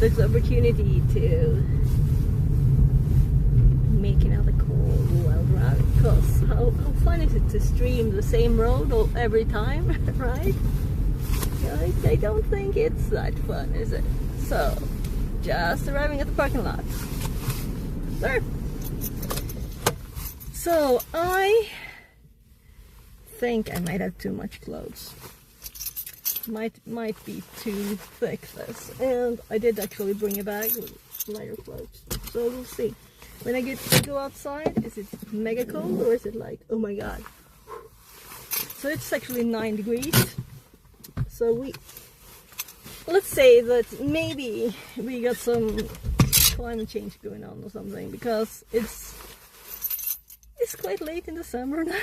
this opportunity to make another call while driving, because how fun is it to stream the same road every time, right? I don't think it's that fun, is it? So, just arriving at the parking lot. There. So, I think I might have too much clothes. Might be too thick, this. And I did actually bring a bag with lighter clothes. So we'll see. When I go outside, is it mega cold or is it like, oh my god? So it's actually 9 degrees. So let's say that maybe we got some climate change going on or something, because it's quite late in the summer now.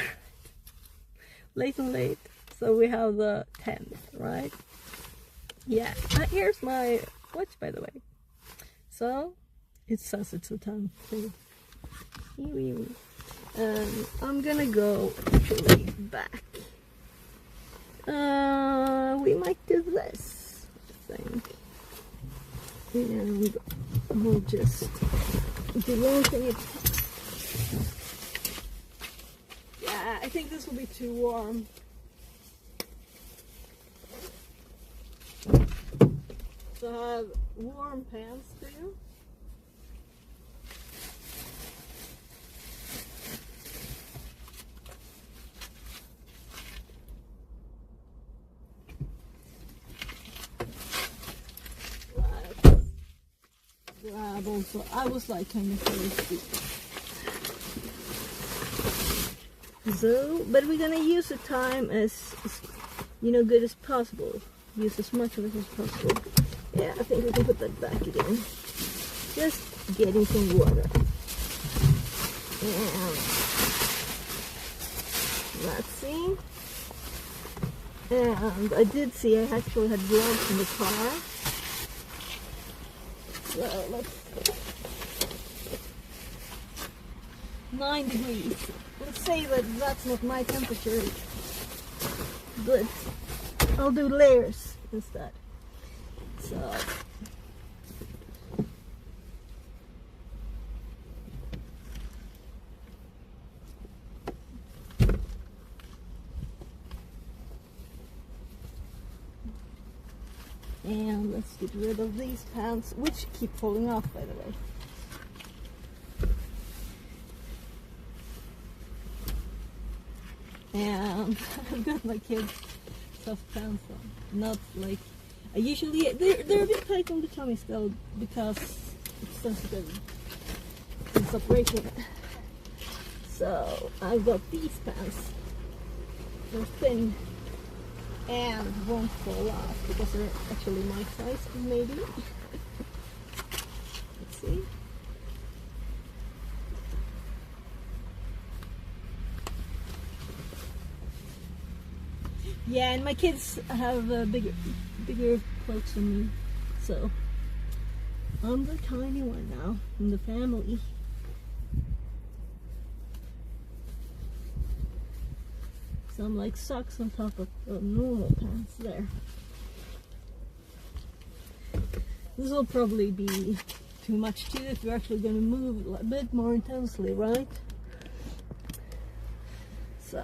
late. So we have the 10th, right? Yeah. Here's my watch, by the way. So it says it's the 10th. I'm gonna go actually back. We might do this, I think. And we'll just deloading it. Yeah, I think this will be too warm. So I have warm pants too. Grab also. I was like kind of thirsty. So, but we're gonna use the time as good as possible. Use as much of it as possible. Yeah, I think we can put that back again. Just getting some water. And let's see. And I did see I actually had gloves in the car. So let's 9 degrees. Let's say that that's not my temperature, but I'll do layers instead. So and let's get rid of these pants, which keep falling off, by the way. And I've got my kids' soft pants on. Not like I usually. They're a bit tight on the tummy still because it's sensitive. It's operating. So I've got these pants. They're thin and won't fall off because they're actually my size, maybe. Let's see. Yeah, and my kids have bigger clothes than me, so I'm the tiny one now in the family. Some like socks on top of normal pants there. This will probably be too much too if we're actually going to move a bit more intensely, right? So.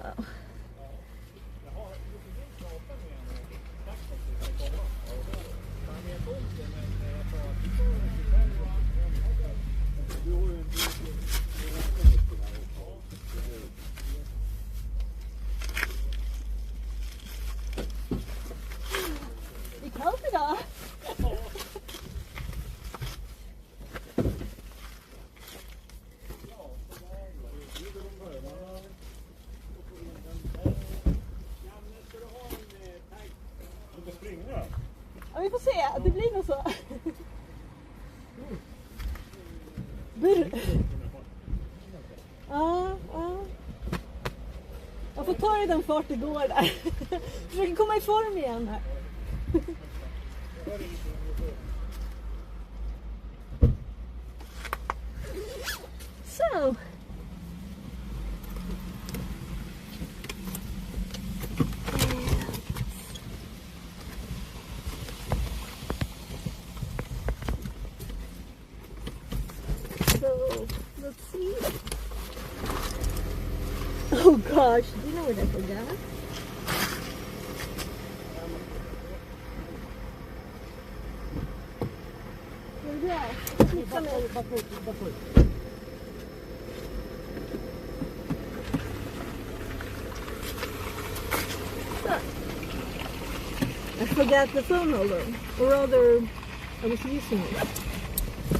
Ja, vi får se, det blir nog så. Ja. Jag får ta i den fart det går där. Försöker komma i form igen här. So. gosh, do you know what I forgot? I forgot the phone holder, or rather, I was using it.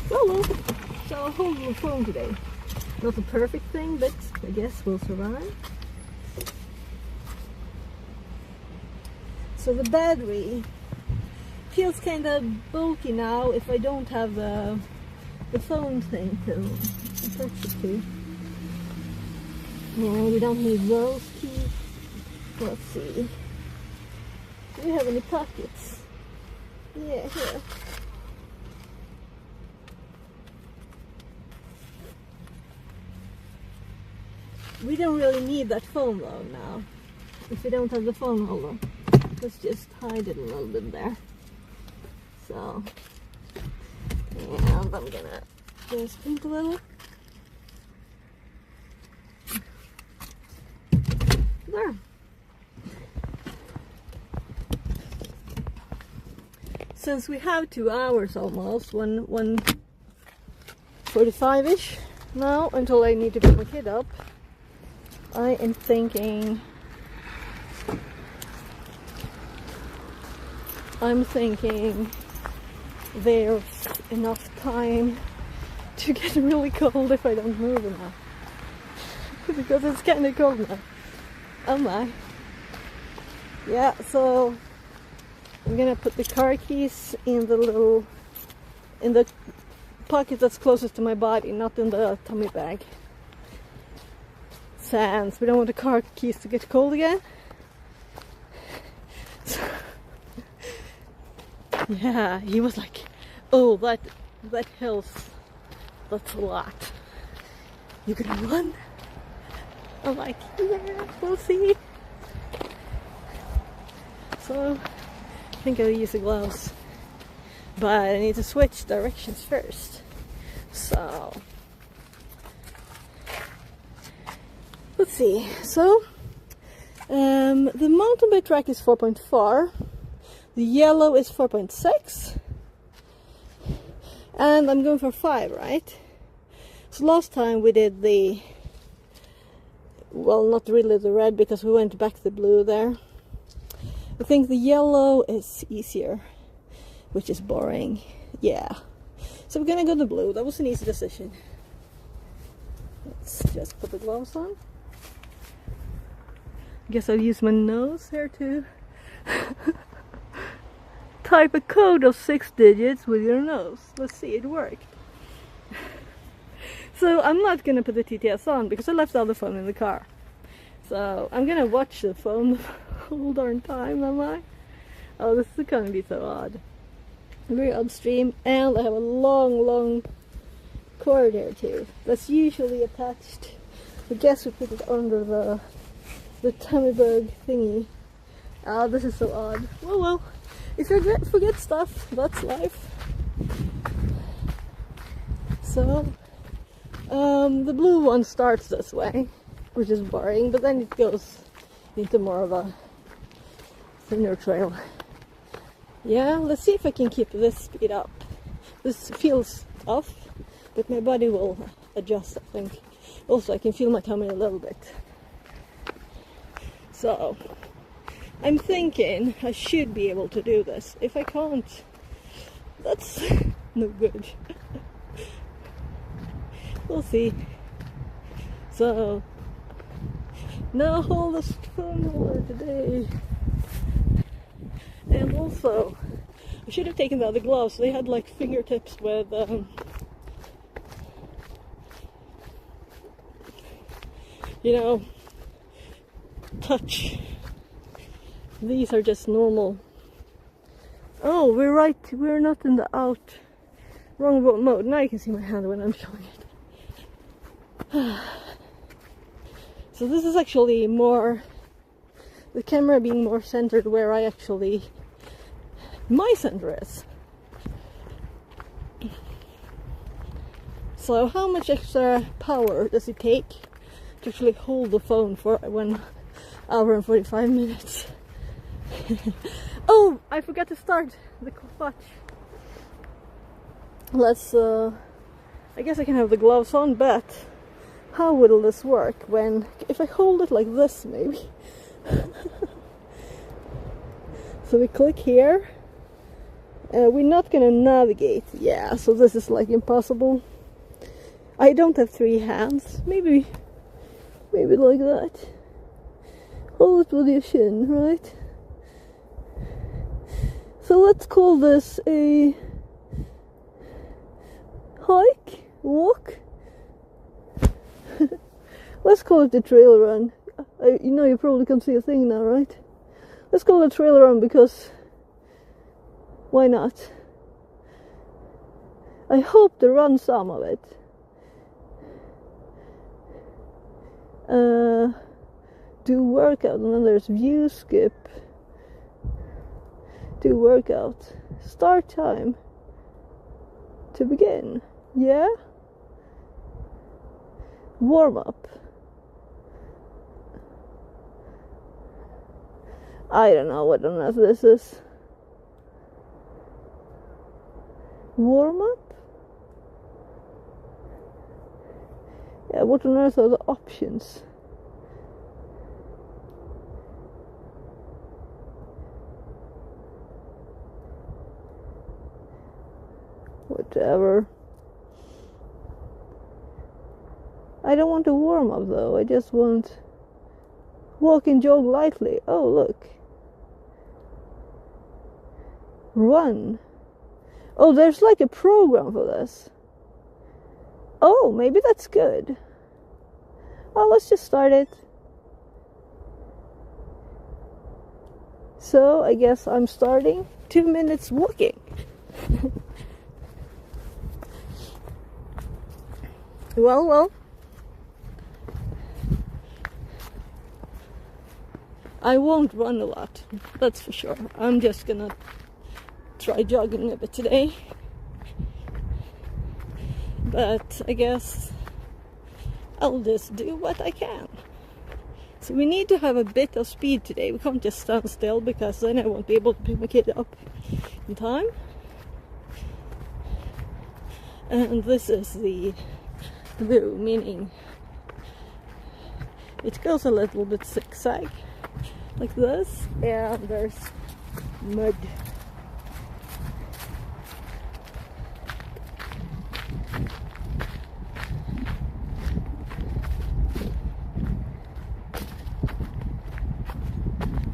Well, so I'll hold the phone today. Not a perfect thing, but I guess we'll survive. So the battery feels kind of bulky now if I don't have the phone thing to attach it to. Yeah, we don't need those keys. Let's see. Do we have any pockets? Yeah, here. We don't really need that phone though now. If we don't have the phone holder. Let's just hide it a little bit there. So, and I'm gonna just think a little. There. Since we have 2 hours almost, 1:45-ish now until I need to pick my kid up, I am thinking there's enough time to get really cold if I don't move enough. Because it's kind of cold now. Oh my. Yeah, so I'm gonna put the car keys in the pocket that's closest to my body, not in the tummy bag. Since we don't want the car keys to get cold again. So, yeah, he was like, oh, that hills, that's a lot. You gonna run? I'm like, yeah, we'll see. So, I think I'll use the gloves. But I need to switch directions first. So, let's see. So, the mountain bike track is 4.4. The yellow is 4.6. And I'm going for 5, right? So last time we did the, well, not really the red because we went back to the blue there. I think the yellow is easier, which is boring. Yeah. So we're gonna go the blue. That was an easy decision. Let's just put the gloves on. Guess I'll use my nose here to type a code of 6 digits with your nose. Let's see, it worked. So I'm not gonna put the TTS on because I left the other phone in the car. So I'm gonna watch the phone the whole darn time, am I? Oh, this is gonna be so odd. Very odd stream, and I have a long cord here too. That's usually attached. I guess we put it under the tummy bug thingy. Ah, this is so odd. Well, if you forget stuff, that's life. So, the blue one starts this way, which is boring, but then it goes into more of a thinner trail. Yeah, let's see if I can keep this speed up. This feels tough, but my body will adjust, I think. Also, I can feel my tummy a little bit. So, I'm thinking I should be able to do this. If I can't, that's no good. We'll see. So, no hold the phone holder today. And also, I should have taken the other gloves. They had like fingertips with you know, touch. These are just normal. Oh, we're right. We're not in the wrong mode. Now you can see my hand when I'm showing it. So this is actually more, the camera being more centered where my center is. So how much extra power does it take to actually hold the phone for 1 hour and 45 minutes. Oh, I forgot to start the clutch. Let's, I guess I can have the gloves on, but how will this work if I hold it like this, maybe? So we click here. We're not gonna navigate. Yeah, so this is like impossible. I don't have 3 hands. Maybe like that. Hold it with your shin, right? So let's call this a hike, walk. Let's call it the trail run. You know, you probably can't see a thing now, right? Let's call it trail run because why not? I hope to run some of it. Do workout, and then there's view skip. Do workout. Start time. To begin. Yeah? Warm up. I don't know what on earth this is. Warm up? Yeah, what on earth are the options? Whatever. I don't want to warm up though, I just want walk and jog lightly. Oh, look. Run. Oh, there's like a program for this. Oh, maybe that's good. Oh, let's just start it. So, I guess I'm starting 2 minutes walking. Well. I won't run a lot, that's for sure. I'm just gonna try jogging a bit today. But I guess I'll just do what I can. So we need to have a bit of speed today. We can't just stand still because then I won't be able to pick my kid up in time. And this is the blue, meaning it goes a little bit zigzag like this, and there's mud.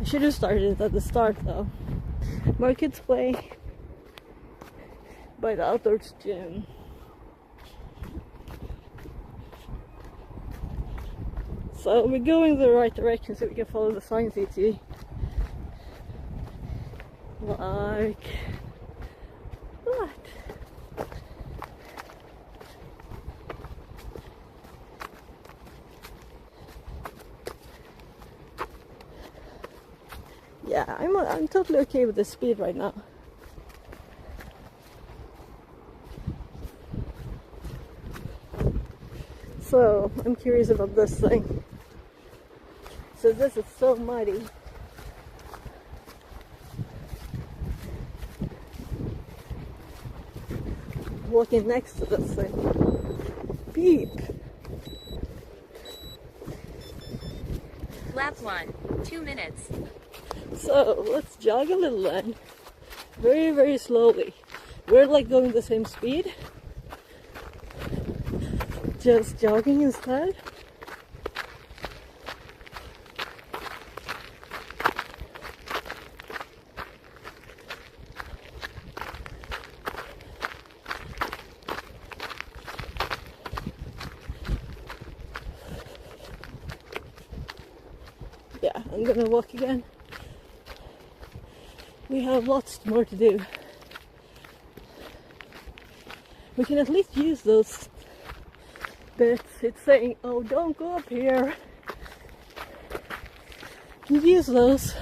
I should have started at the start though. More kids play by the outdoors gym. So we're going the right direction so we can follow the signs easy. Like that. Yeah, I'm totally okay with the speed right now. So I'm curious about this thing. So this is so muddy. Walking next to this thing. Beep. Lap 1, 2 minutes. So let's jog a little then. Very, very slowly. We're like going the same speed. Just jogging instead. Yeah, I'm gonna walk again. We have lots more to do. We can at least use those bits. It's saying, oh, don't go up here. You can use those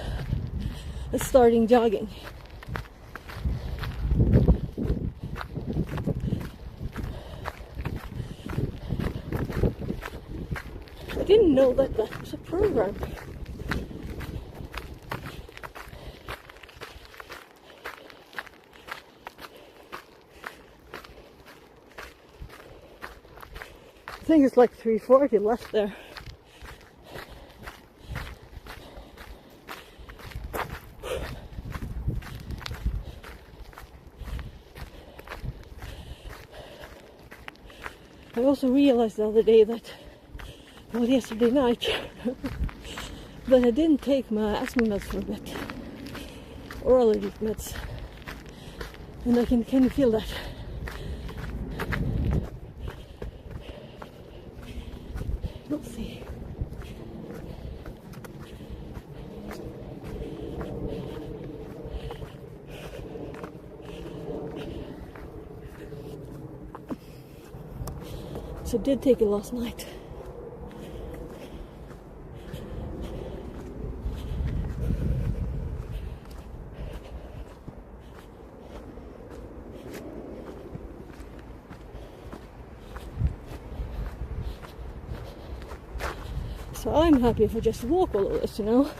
as starting jogging. I didn't know that that was a program. I think it's like 340 left there. I also realized the other day that, well, yesterday night, that I didn't take my asthma meds for a bit, or allergy meds, and I can kind of feel that. We'll see. So I did take it last night. So I'm happy if I just walk all of this, you know.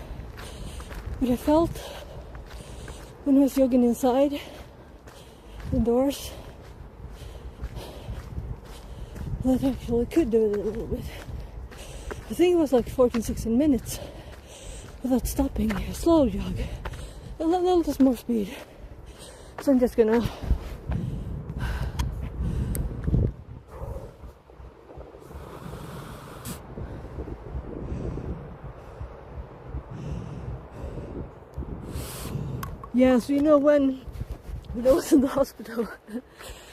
But I felt when I was jogging inside, indoors, that I actually could do it a little bit. I think it was like 14-16 minutes without stopping, a slow jog, a little just more speed. So I'm just gonna yeah, so you know when I was in the hospital,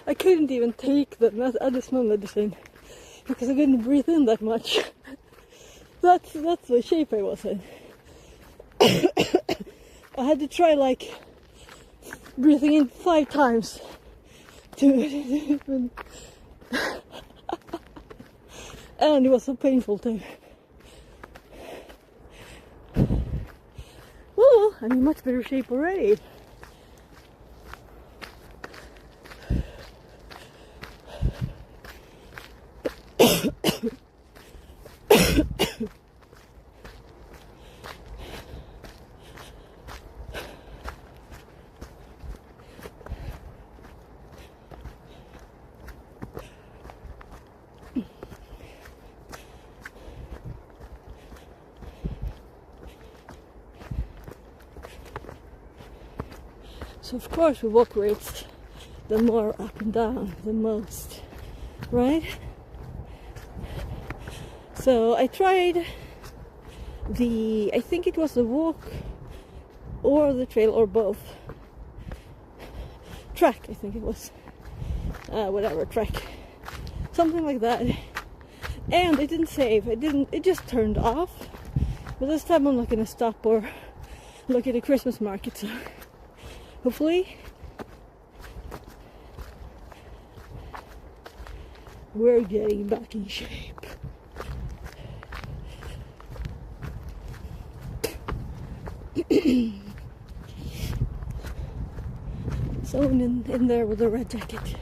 I couldn't even take the asthma medicine because I couldn't breathe in that much. That's the shape I was in. I had to try like breathing in 5 times to even and it was so painful too. Well, I'm in much better shape already. So of course we walk rates the more up and down the most, right? So I tried I think it was the walk or the trail or both. Track, I think it was. Whatever, track. Something like that. And it didn't save, it just turned off. But this time I'm not gonna stop or look at the Christmas market, so hopefully we're getting back in shape. Someone in there with a red jacket.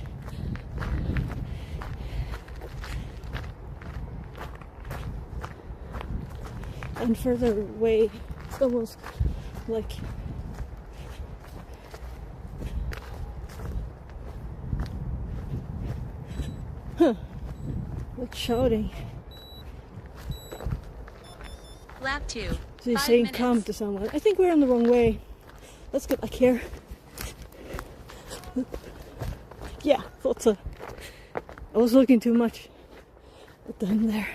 And further away, someone's like shouting. Lap 2. So he's 5 saying minutes. come to someone. I think we're on the wrong way. Let's get back here. Yeah, thought so. I was looking too much at them there.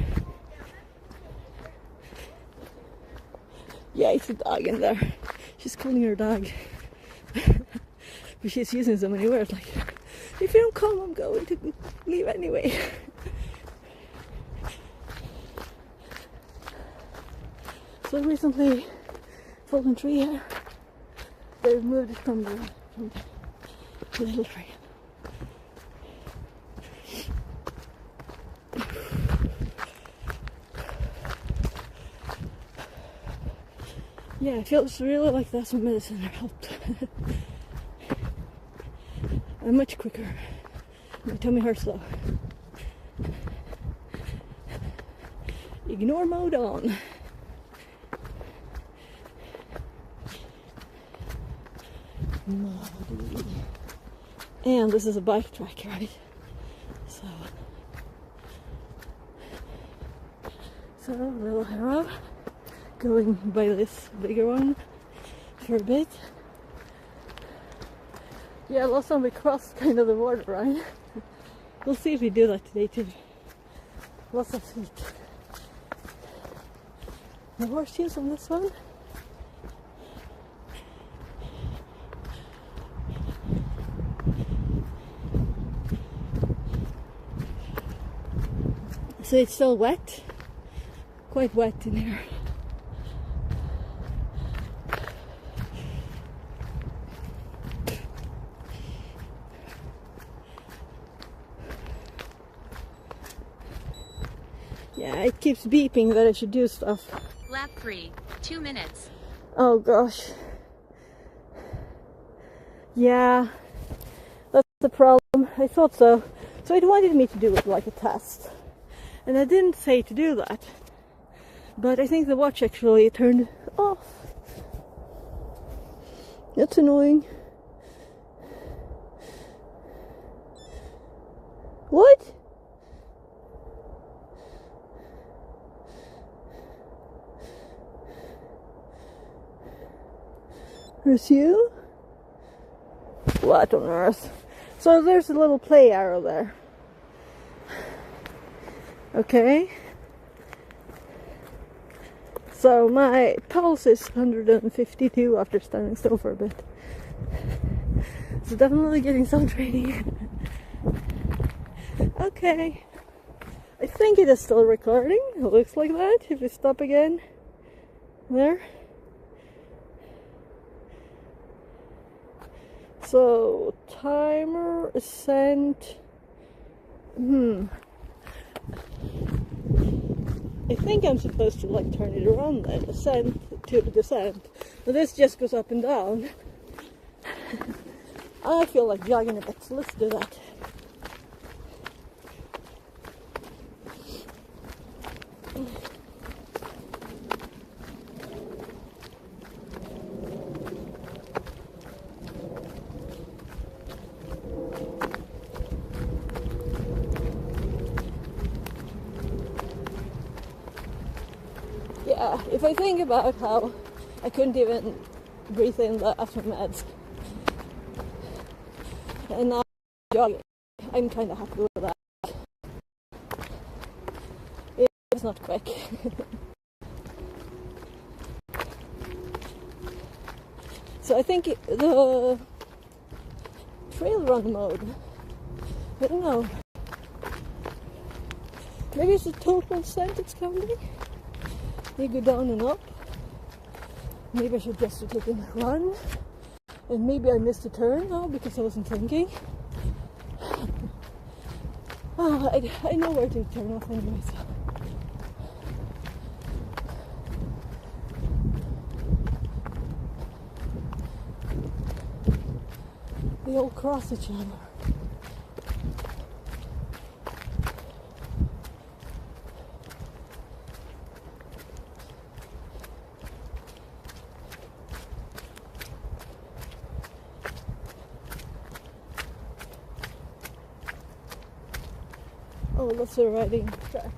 Yeah, it's a dog in there. She's calling her dog. But she's using so many words like, if you don't come, I'm going to leave anyway. So recently, fallen tree here. They removed it from the little tree. Yeah, I feel it's really like that's what medicine helped. I'm much quicker. My tummy hurts though. You ignore mode on. Muddy. And this is a bike track, right? So a little arrow going by this bigger one for a bit. Yeah, last time we crossed kind of the border, right? We'll see if we do that today too. Lots of feet. No horseshoes on this one. So it's still wet, quite wet in here. Yeah, it keeps beeping that I should do stuff. Lap 3, 2 minutes. Oh gosh. Yeah, that's the problem. I thought so. So it wanted me to do it like a test. And I didn't say to do that. But I think the watch actually turned off. That's annoying. What? There's you? What on earth? So there's a little play arrow there. Okay. So my pulse is 152 after standing still for a bit. So definitely getting some training. Okay. I think it is still recording. It looks like that. If we stop again. There. So timer, ascent. I think I'm supposed to like turn it around then, ascent to descent. But this just goes up and down. I feel like jogging a bit, so let's do that. Yeah, if I think about how I couldn't even breathe in the after meds, and now I'm jogging, I'm kind of happy with that. It's not quick. So I think the trail run mode, I don't know, maybe it's the total ascent it's counting. You go down and up. Maybe I should just take a run. And maybe I missed a turn now because I wasn't thinking. I know where to turn off anyway, so. They all cross each other. Oh, that's a riding track.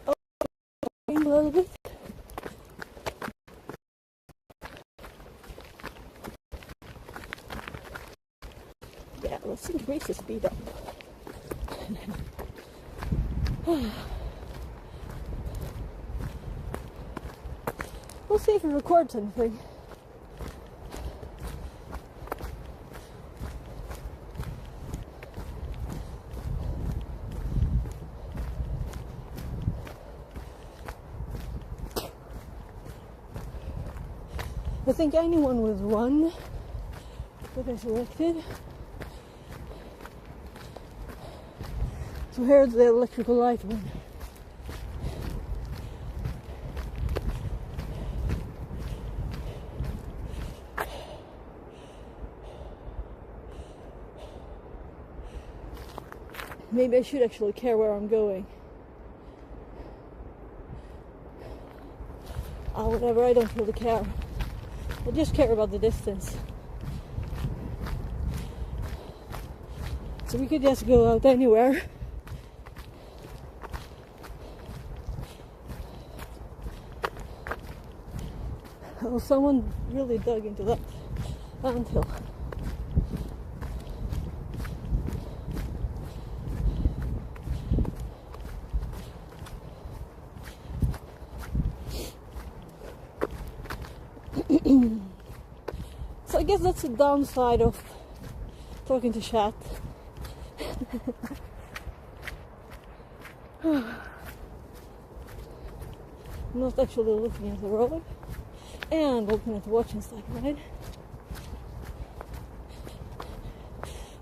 Oh, a little bit. Yeah, let's increase the speed up. We'll see if it records anything. I think anyone with one that I selected. So here's the electrical light one. Maybe I should actually care where I'm going. Oh, whatever, I don't really care. I just care about the distance. So we could just go out anywhere. Oh, someone really dug into that anthill. So I guess that's the downside of talking to chat. I'm not actually looking at the road and looking at the watch and stuff, right?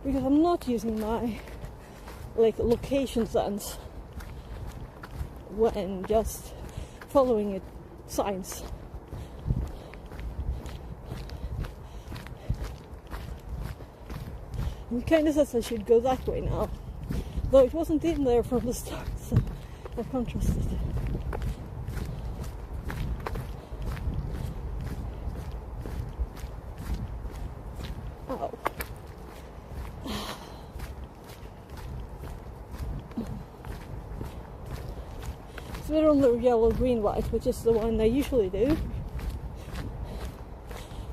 Because I'm not using my location sense when just following it signs. It kind of says I should go that way now, though it wasn't in there from the start, so I can't trust it. Oh. So we're on the yellow, green, white, which is the one I usually do.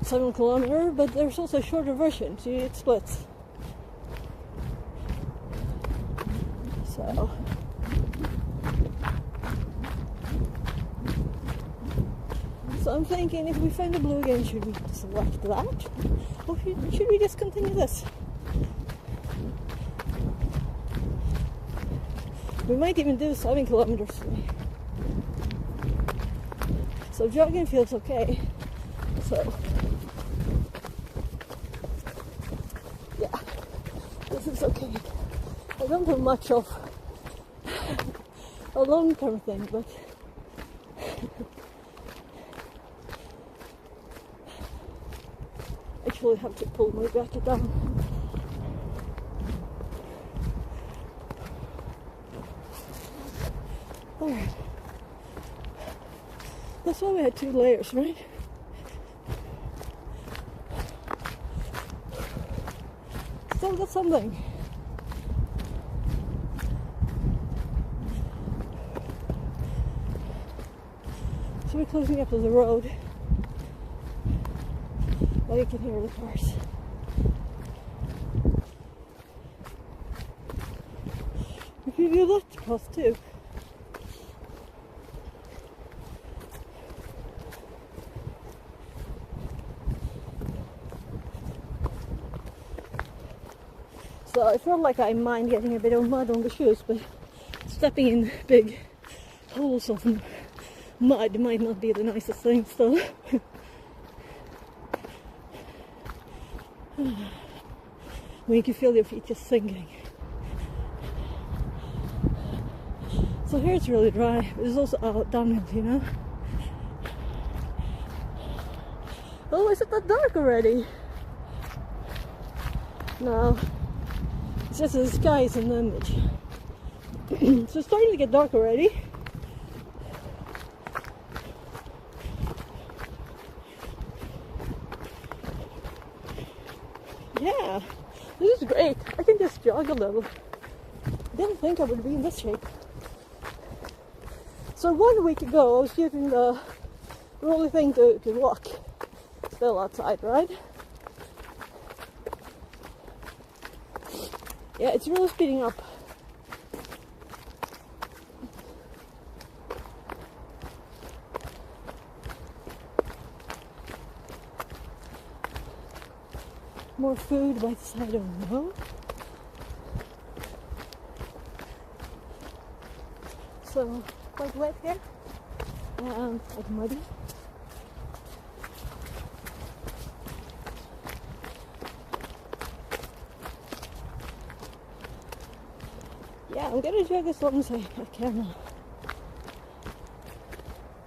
7 kilometer, but there's also a shorter version, so it splits. So I'm thinking, if we find the blue again, should we select that? Or should we just continue this? We might even do 7 kilometers today. So jogging feels okay. So yeah, this is okay. I don't have much of a long-term thing, but actually have to pull my jacket down. Alright. That's why we had 2 layers, right? Still got something. So we're closing up to the road. Now you can hear the cars. We can do that path too. So I feel like I mind getting a bit of mud on the shoes, but stepping in big holes of mud might not be the nicest thing still. When you can feel your feet just sinking. So here it's really dry, but it's also downhill, you know? Oh, is it that dark already? No, it's just the sky is an image. So it's starting to get dark already. Yeah, this is great. I can just jog a little. Didn't think I would be in this shape. So 1 week ago I was using the rolly thing to walk. Still outside, right? Yeah, it's really speeding up. More food by the side of the road. So quite wet here and quite muddy. Yeah, I'm gonna jog as long as I can.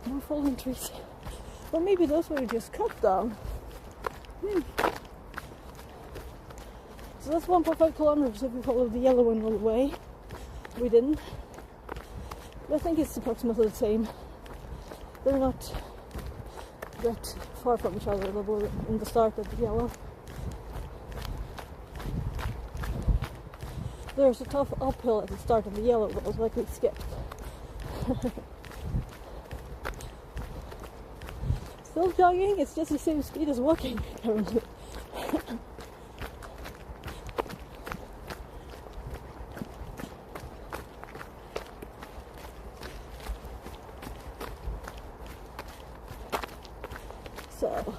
More fallen trees. Or maybe those were just cut down. So that's 1.5 kilometers if we follow the yellow one all the way. we didn't. But I think it's approximately the same. They're not that far from each other. They were in the start of the yellow. There's a tough uphill at the start of the yellow that was like we skipped. Still jogging, it's just the same speed as walking currently. So,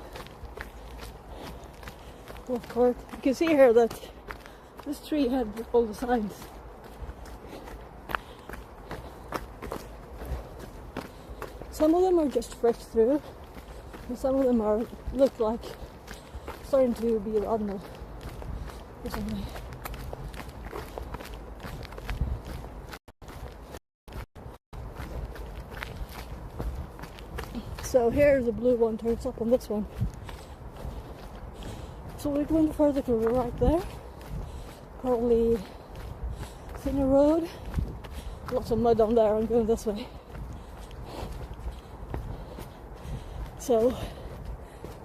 of course, you can see here that this tree had all the signs. Some of them are just fresh through, and some of them are look like starting to be rotten or something. So here the blue one turns up on this one. So we're going further to the right there. Probably thinner road. Lots of mud down there. I'm going this way. So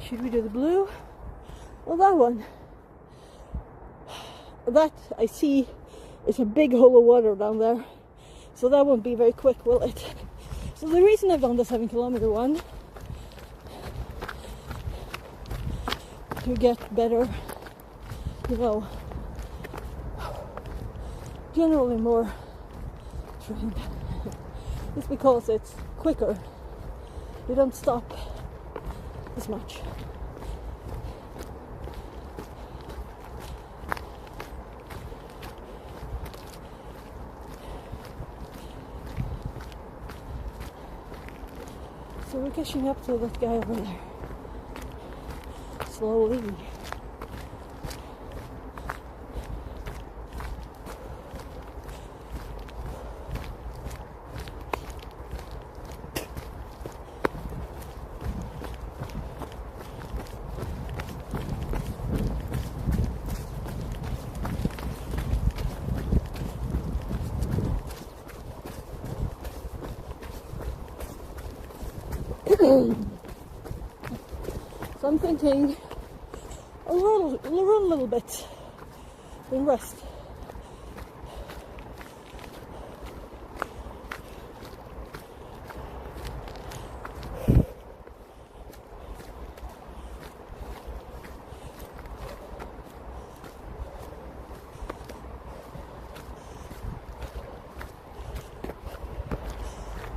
should we do the blue? Well, that one. That I see is a big hole of water down there. So that won't be very quick, will it? So the reason I've done the 7 kilometer one, to get better, you know, generally more trained. It's because it's quicker. You don't stop as much. So we're catching up to that guy over there. Slowly. So I'm thinking I'll run a little bit and rest.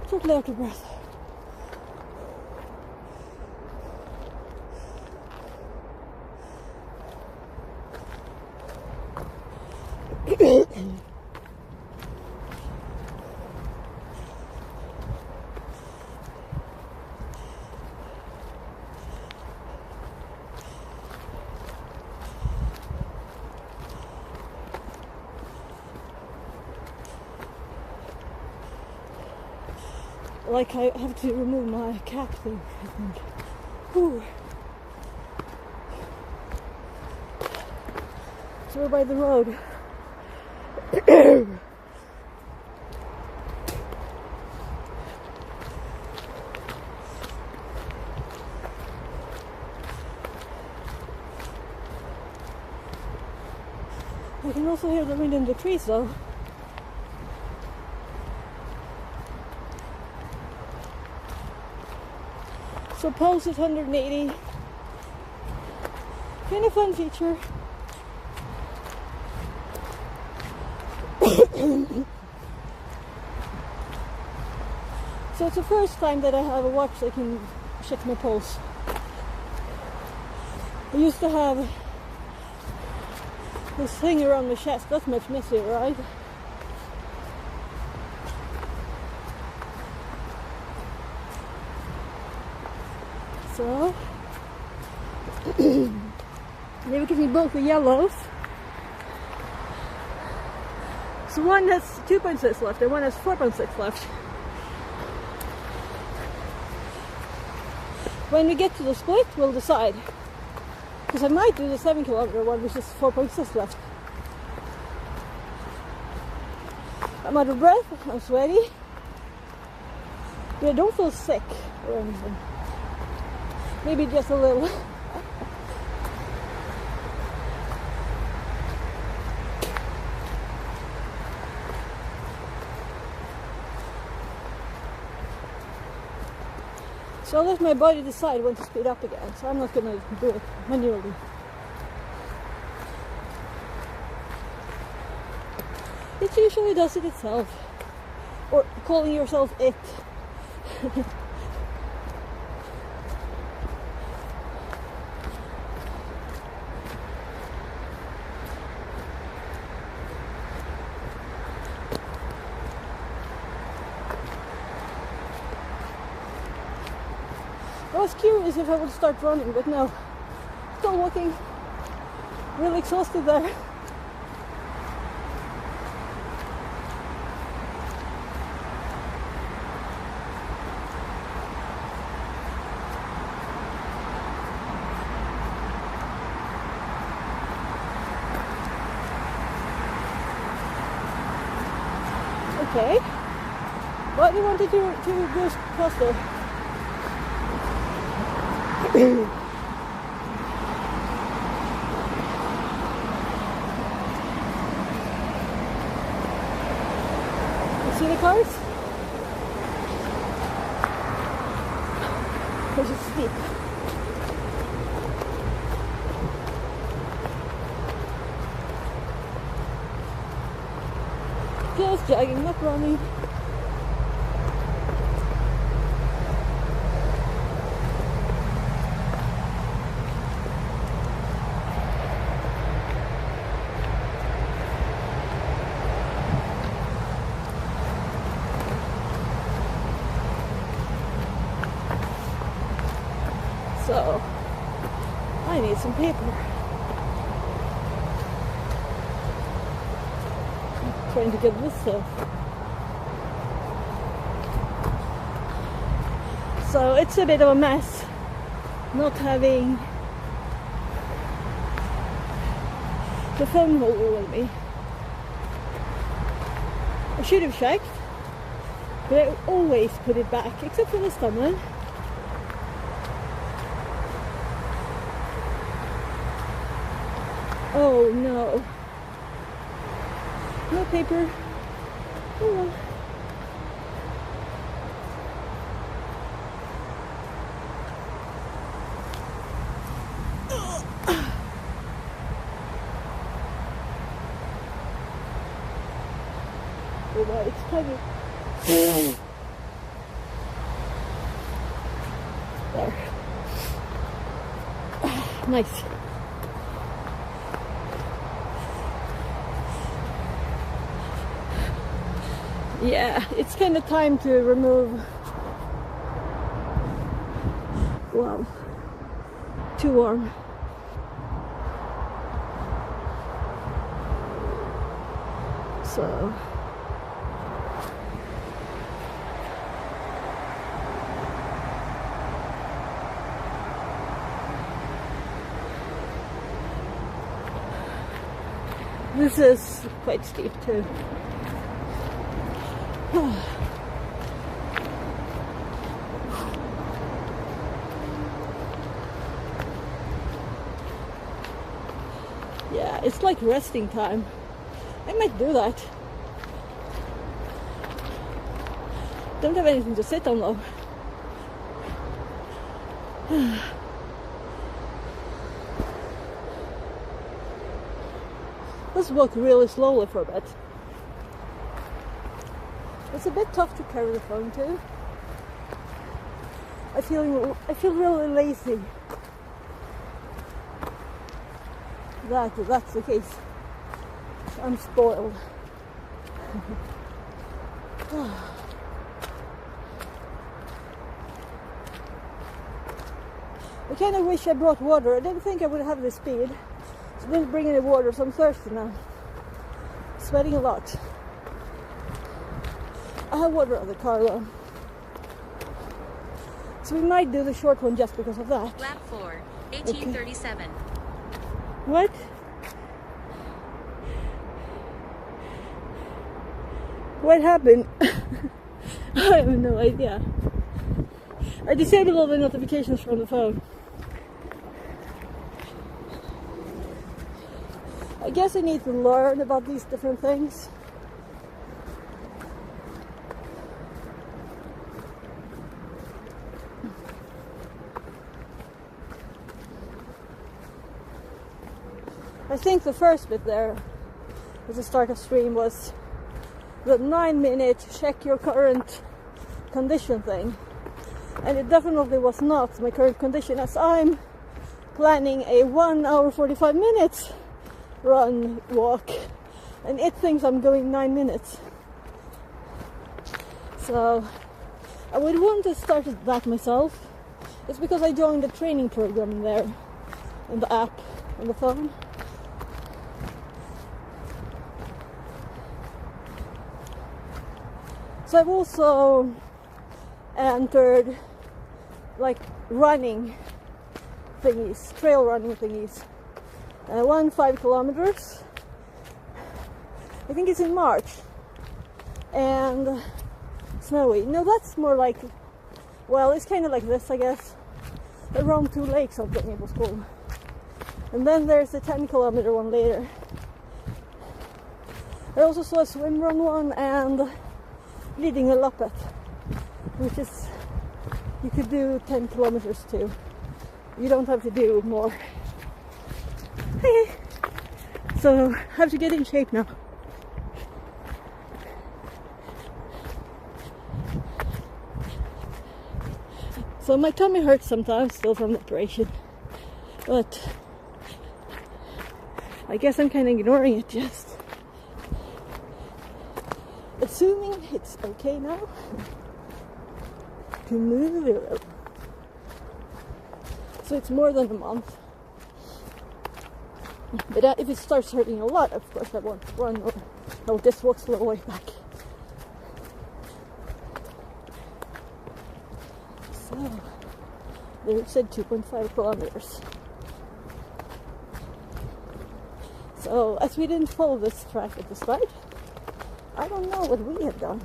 Totally out of breath. Like I have to remove my cap thing, I think. Whew. So we're by the road. I can also hear the wind in the trees though. So pulse is 180. Kind of fun feature. So it's the first time that I have a watch that can check my pulse. I used to have this thing around my chest. That's much messier, right? So there we can see both the yellows. So one has 2.6 left and one has 4.6 left. When we get to the split, we'll decide. Because I might do the 7 kilometer one, which is 4.6 left. I'm out of breath, I'm sweaty, but I don't feel sick or anything. Maybe just a little. So I'll let my body decide when to speed up again, so I'm not going to do it manually. It usually does it itself, or calling yourself it. I was curious if I would start running, but no. Still walking, really exhausted there. Okay, what do you wanted to go faster? You see the cars? It's just steep. Just jogging, not running. So, I need some paper. I'm trying to get this stuff. So it's a bit of a mess not having the phone holder with me. I should have checked, but I always put it back, except for this time then. Oh no. No paper. Oh well. Oh wow, it's heavy. There. Nice. Yeah, it's kind of time to remove. Wow, too warm. So this is quite steep too. Yeah, it's like resting time. I might do that. Don't have anything to sit on though. Let's walk really slowly for a bit. It's a bit tough to carry the phone too. I feel really lazy. That's the case. I'm spoiled. I kind of wish I brought water. I didn't think I would have this speed. So I didn't bring any water, so I'm thirsty now. Sweating a lot. I have water on the car though. So we might do the short one just because of that. Lap 4, 1837. Okay. What? What happened? I have no idea. I disabled all the notifications from the phone. I guess I need to learn about these different things. I think the first bit there at the start of stream was the 9-minute check your current condition thing. And it definitely was not my current condition, as I'm planning a 1 hour 45 minutes run walk and it thinks I'm going 9 minutes. So I would want to start that myself. It's because I joined the training program in there, in the app on the phone. So I've also entered like running thingies, trail running thingies. One 5 kilometers. I think it's in March. And snowy. No, that's more like, well, it's kind of like this, I guess. Around 2 lakes, I think it was called. And then there's the 10-kilometer one later. I also saw a swim run one and leading a loppet, which is, you could do 10 kilometers too. You don't have to do more. Hey. So, I have to get in shape now. So my tummy hurts sometimes still from the operation, but I guess I'm kind of ignoring it, just assuming it's okay now to move a little. So it's more than a month. But if it starts hurting a lot, of course I won't run, or I will just walk slow way back. So, they said 2.5 kilometers. So, as we didn't follow this track at the start, I don't know what we have done.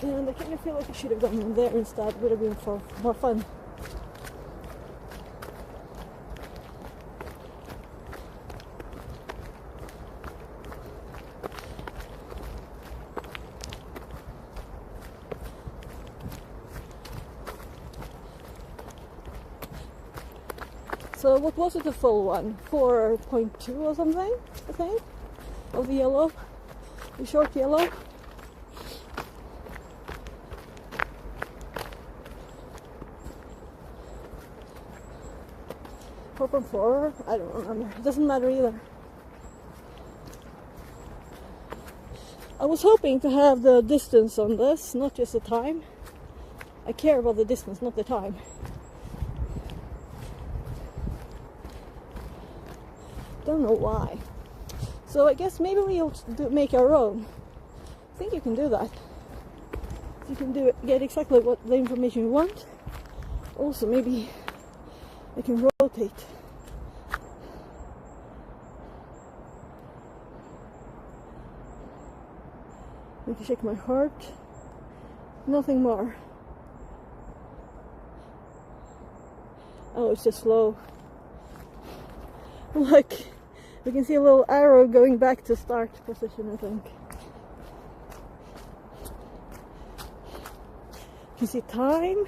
And I kind of feel like I should have gone in there instead. It would have been more fun. So what was it, the full one? 4.2 or something, I think, of the yellow, the short yellow. .4, I don't remember. It doesn't matter either. I was hoping to have the distance on this, not just the time. I care about the distance, not the time. Don't know why. So I guess maybe we'll make our own. I think you can do that. You can do it, get exactly what the information you want. Also, maybe I can rotate. I can check my heart. Nothing more. Oh, it's just slow. Look, we can see a little arrow going back to start position, I think. You can see time.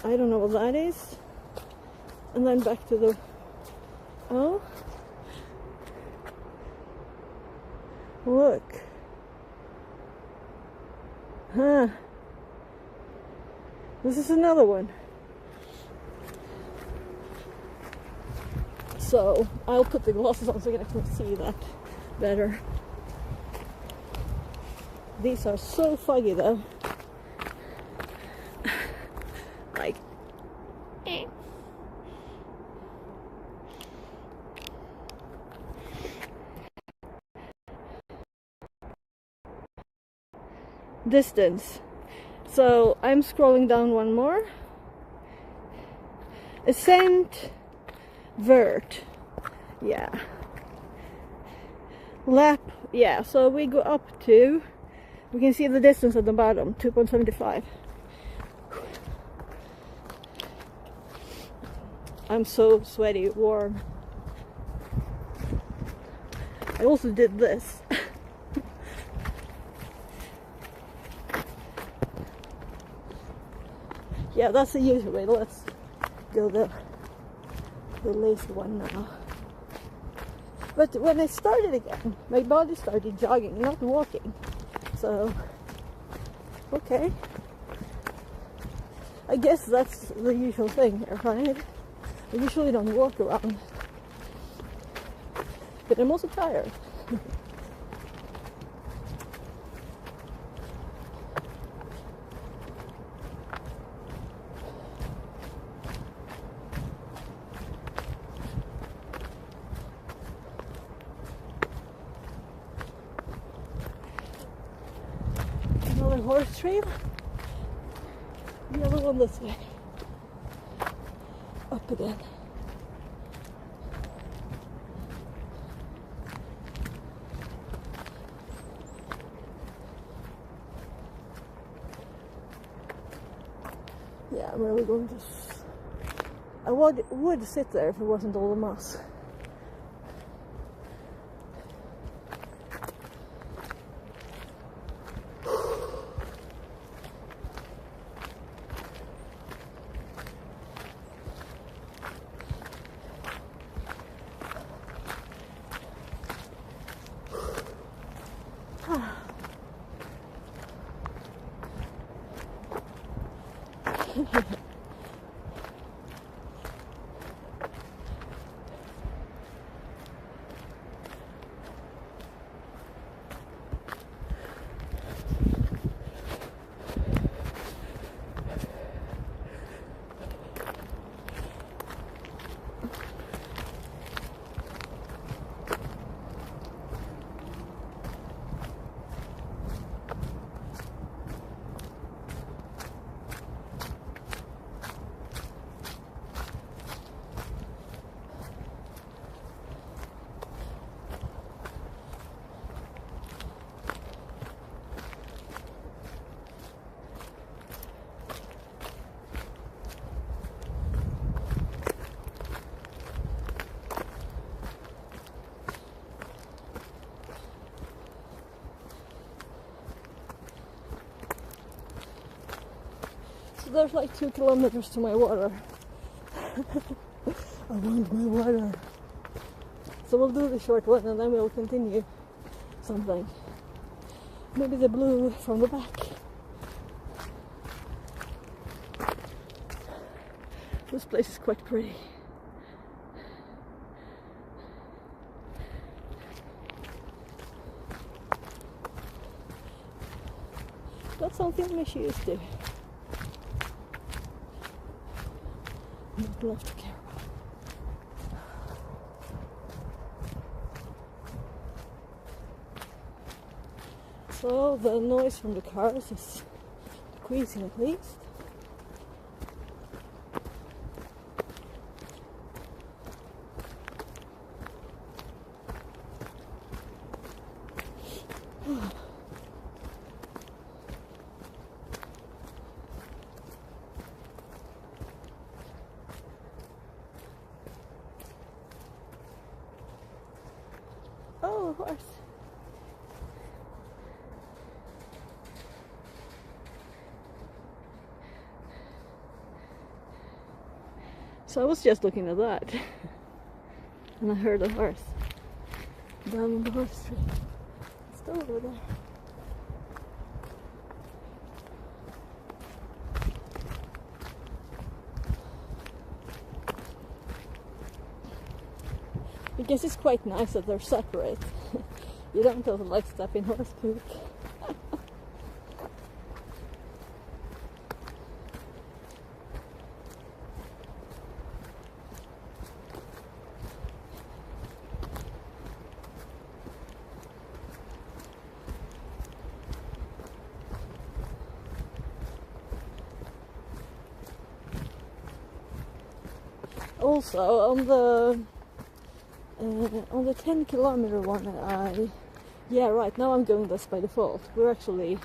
I don't know what that is. And then back to the... Oh. Look. Huh. This is another one. So I'll put the glasses on so I can actually see that better. These are so foggy though. Like, distance. So I'm scrolling down one more. Ascent, vert. Yeah. lap, yeah, so we go up to, we can see the distance at the bottom, 2.75. I'm so sweaty, warm. I also did this. Yeah, that's the usual way. Let's go the lazy one now. But when I started again, my body started jogging, not walking. So, okay. I guess that's the usual thing here, right? I usually don't walk around. But I'm also tired. Another horse trail. The other one this way. Up again. Yeah, I'm really going to... I would sit there if it wasn't all the moss. There's like 2 kilometers to my water. I want my water. So we'll do the short one and then we'll continue something. Maybe the blue from the back. This place is quite pretty. That's something my shoes do. Not left to care about. So the noise from the cars is decreasing at least. Oh, horse. So I was just looking at that and I heard a horse down on the horse tree. It's still over there. I guess it's quite nice that they're separate. You don't have to like step in horse poop. Also on the On the 10-kilometer one, yeah, right, now I'm going this by default. We're actually...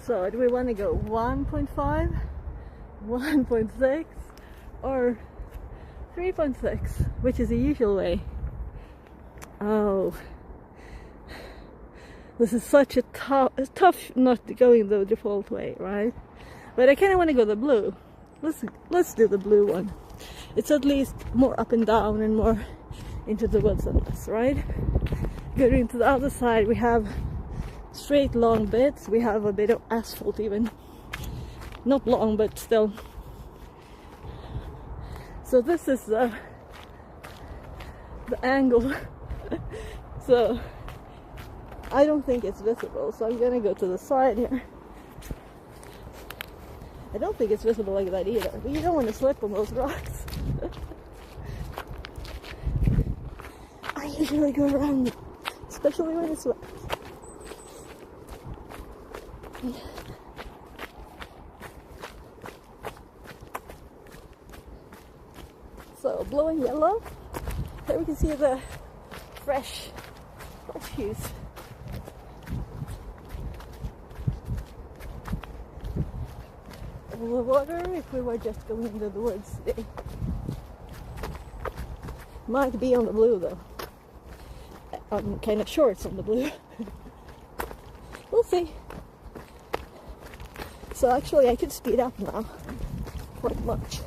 So, do we want to go 1.5, 1.6, or 3.6, which is the usual way? Oh, this is such a tough not going the default way, right? But I kind of want to go the blue. Let's do the blue one. It's at least more up and down and more into the woods than this, right? Going to the other side, we have straight long bits. We have a bit of asphalt even. Not long, but still. So this is the angle. So I don't think it's visible, so I'm gonna go to the side here. I don't think it's visible like that either, but you don't want to slip on those rocks. I usually go around, especially when it's wet. So, blue and yellow. Here we can see the fresh hues. The water, if we were just going into the woods today, might be on the blue though. I'm kind of shorts on the blue. We'll see. So actually I could speed up now quite much.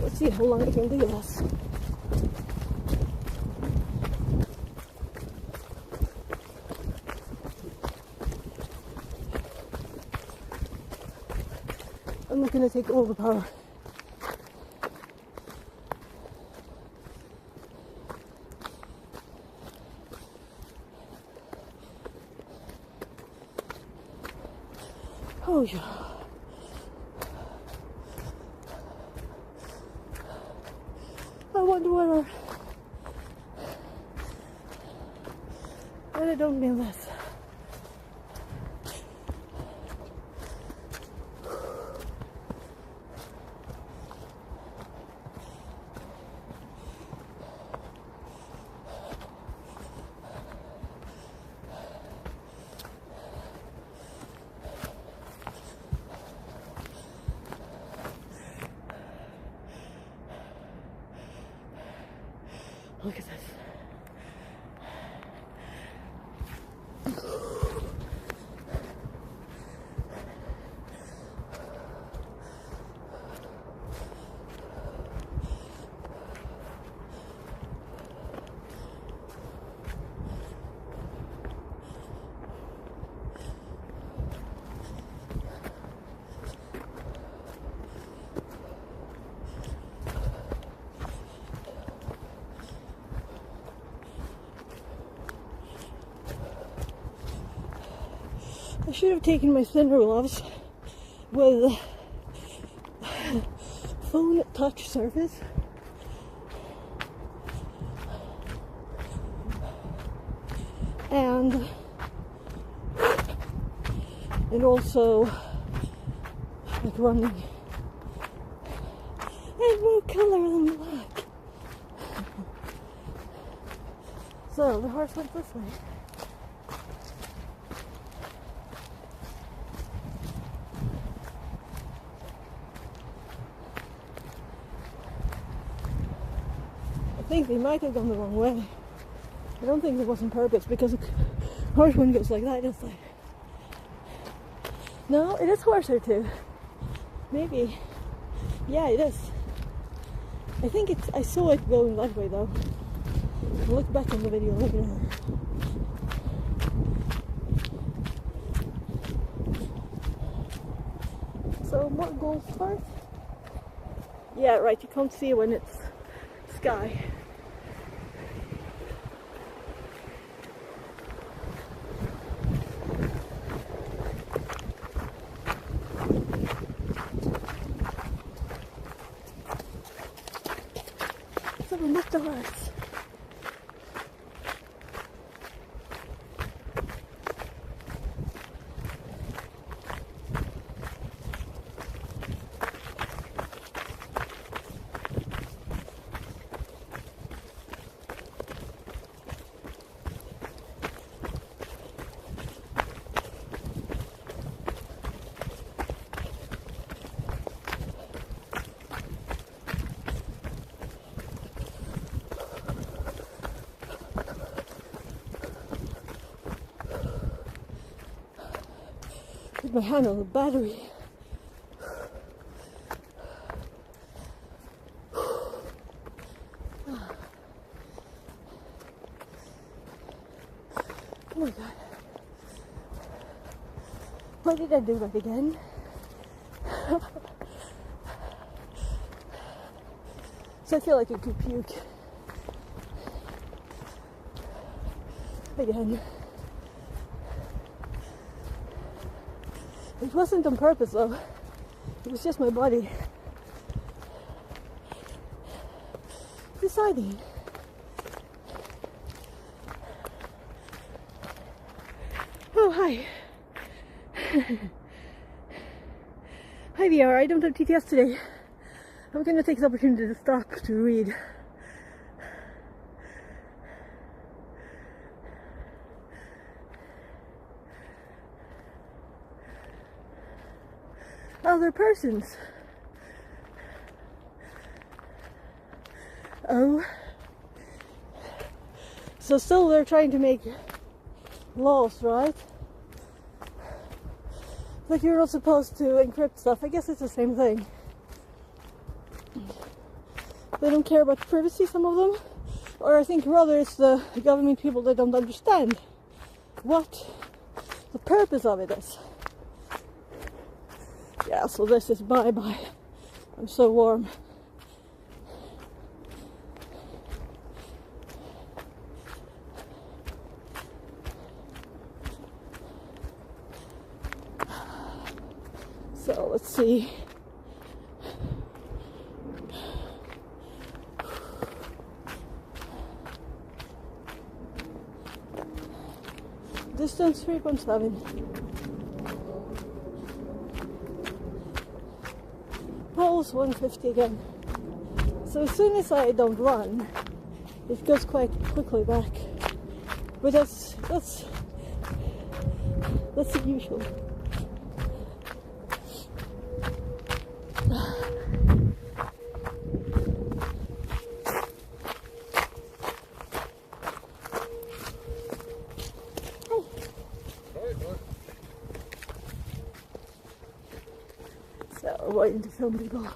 Let's see how long I can do this. I'm not going to take all the power. Oh yeah. I wonder whether I don't mean this. Look at this. I should have taken my thinner gloves with phone touch surface. And also like running and more color than black. So the horse went this way. I think they might have gone the wrong way. I don't think it was on purpose because the horse one goes like that, it's like... No, it is horsehair too. Maybe. Yeah, it is. I think it's... I saw it going that way though. I'll look back on the video later. So, more golf cart? Yeah, right, you can't see when it's sky. So we look the horse. Put my hand on the battery. Oh my god. Why did I do that again? So I feel like I could puke. Again. It wasn't on purpose though. It was just my body deciding. Oh, hi. Hi VR, I don't have TTS today. I'm gonna take this opportunity to stop to read. Other persons. Oh. So still they're trying to make laws, right? Like you're not supposed to encrypt stuff. I guess it's the same thing. They don't care about privacy, some of them. Or I think rather it's the government people that don't understand what the purpose of it is. Yeah, so this is bye-bye. I'm so warm. So let's see. Distance 3.7. Pulse 150 again. So as soon as I don't run, it goes quite quickly back. But that's the usual. So waiting to film people.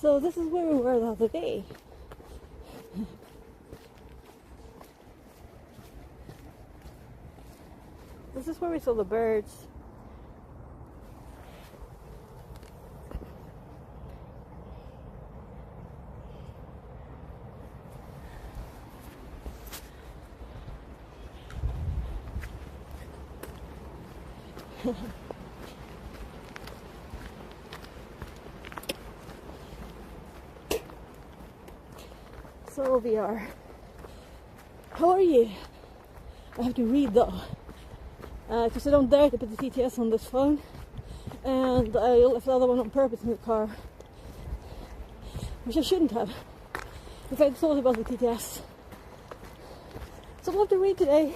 So this is where we were the other day. This is where we saw the birds. So VR, how are you? I have to read though, because I don't dare to put the TTS on this phone, and I left the other one on purpose in the car, which I shouldn't have, if I'd thought about the TTS. So I'll have to read today.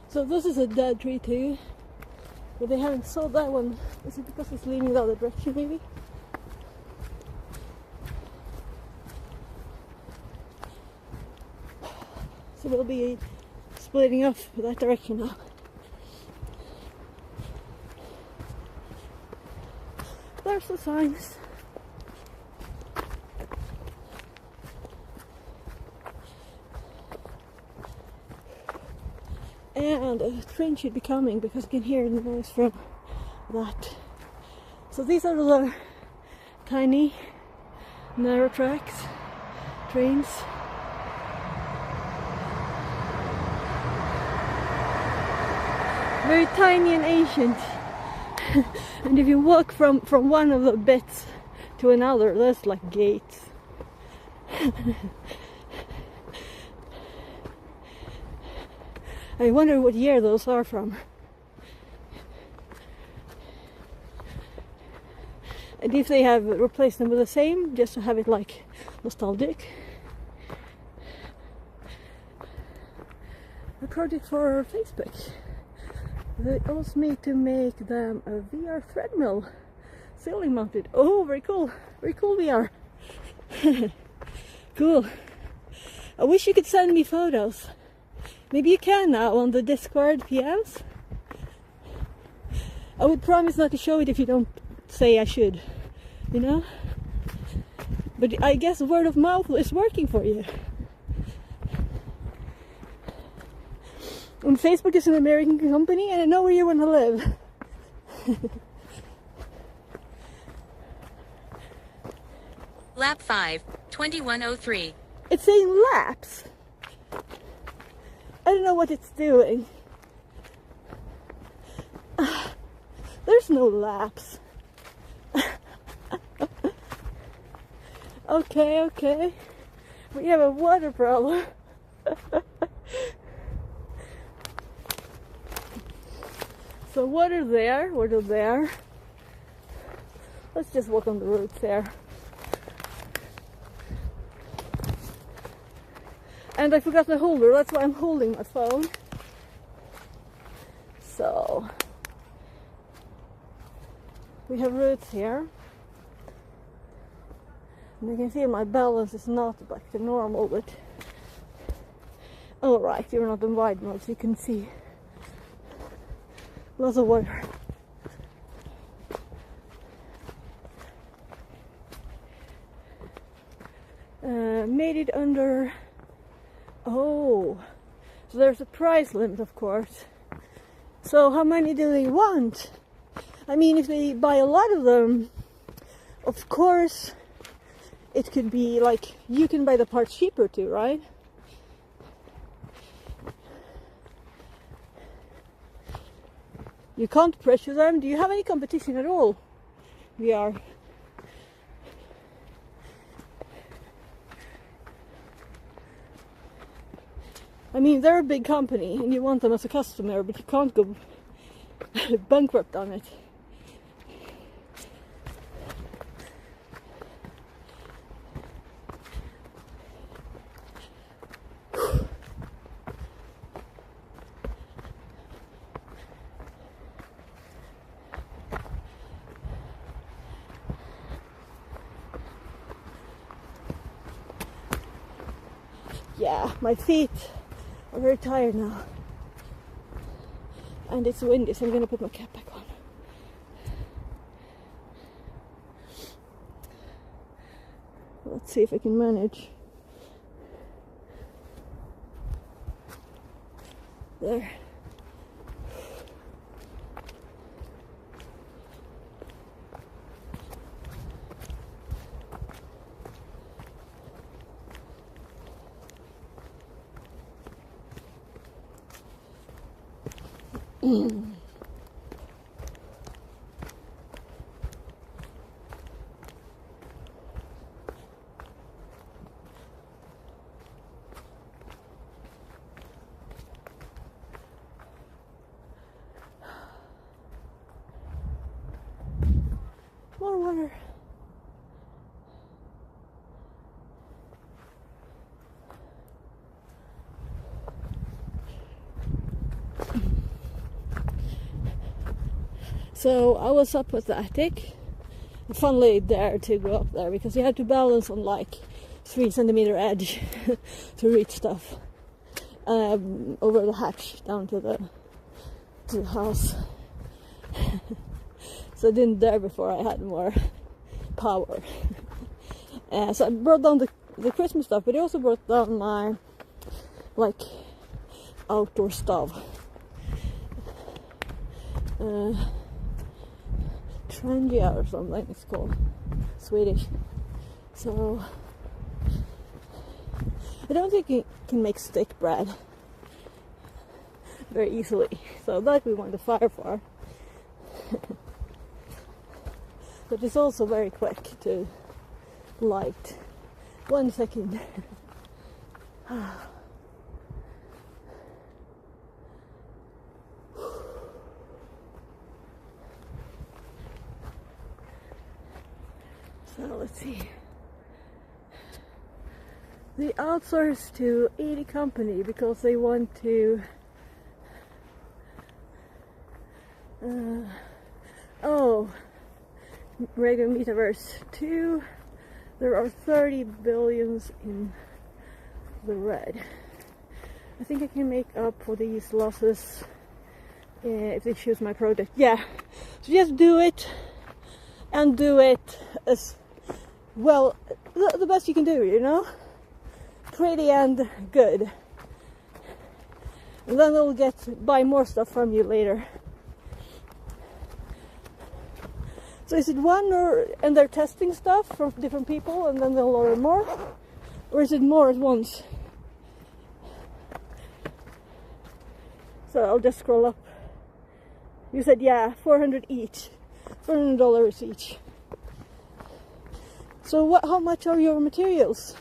So this is a dead tree too. But they haven't sold that one. Is it because it's leaning the other direction maybe? So we'll be splitting off that direction now. There's the signs. And a train should be coming because you can hear the noise from that. So these are the tiny narrow tracks, trains. Very tiny and ancient. And if you walk from one of the bits to another, there's like gates. I wonder what year those are from. And if they have replaced them with the same, just to have it like nostalgic. A project for Facebook. They asked me to make them a VR treadmill. Ceiling mounted. Oh, very cool. Very cool VR. Cool. I wish you could send me photos. Maybe you can now on the Discord PMs. I would promise not to show it if you don't say I should, you know? But I guess word of mouth is working for you. And Facebook is an American company and I know where you want to live. Lap 5, 2103. It's saying laps. I don't know what it's doing. There's no laps. Okay. We have a water problem. So water there. Let's just walk on the roads there. And I forgot the holder, that's why I'm holding my phone. So we have roots here. And you can see my balance is not back to normal, but alright, you're not in wide mode, so you can see lots of water. Made it under. Oh, so there's a price limit, of course. So how many do they want? I mean, if they buy a lot of them, of course, it could be like, you can buy the parts cheaper too, right? You can't pressure them. Do you have any competition at all? We are. I mean, they're a big company and you want them as a customer, but you can't go bankrupt on it. Yeah, my feet are very tired now. And it's windy, so I'm gonna put my cap back on. Let's see if I can manage. There. More water. So I was up at the attic. I finally dared to go up there because you have to balance on like 3 centimeter edge to reach stuff over the hatch down to the house. So I didn't dare before I had more power. So I brought down the Christmas stuff, but I also brought down my like outdoor stuff. Trendia or something it's called, Swedish. So I don't think you can make stick bread very easily, so that we want the fire for. But it's also very quick to light. 1 second. So let's see. They outsource to 80 company because they want to regular metaverse 2. There are 30 billions in the red. I think I can make up for these losses if they choose my product. Yeah, so just do it, and do it as well, the best you can do, you know? Pretty and good. And then they'll buy more stuff from you later. So is it one, and they're testing stuff from different people and then they'll order more? Or is it more at once? So I'll just scroll up. You said, yeah, $400 each. $400 each. So how much are your materials?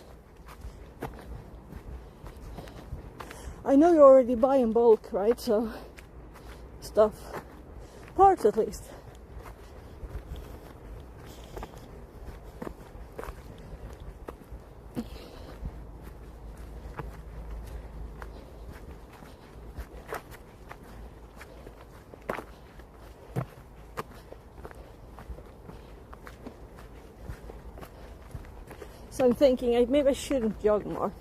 I know you already buy in bulk, right? So, stuff. Parts at least. So I'm thinking maybe I shouldn't jog more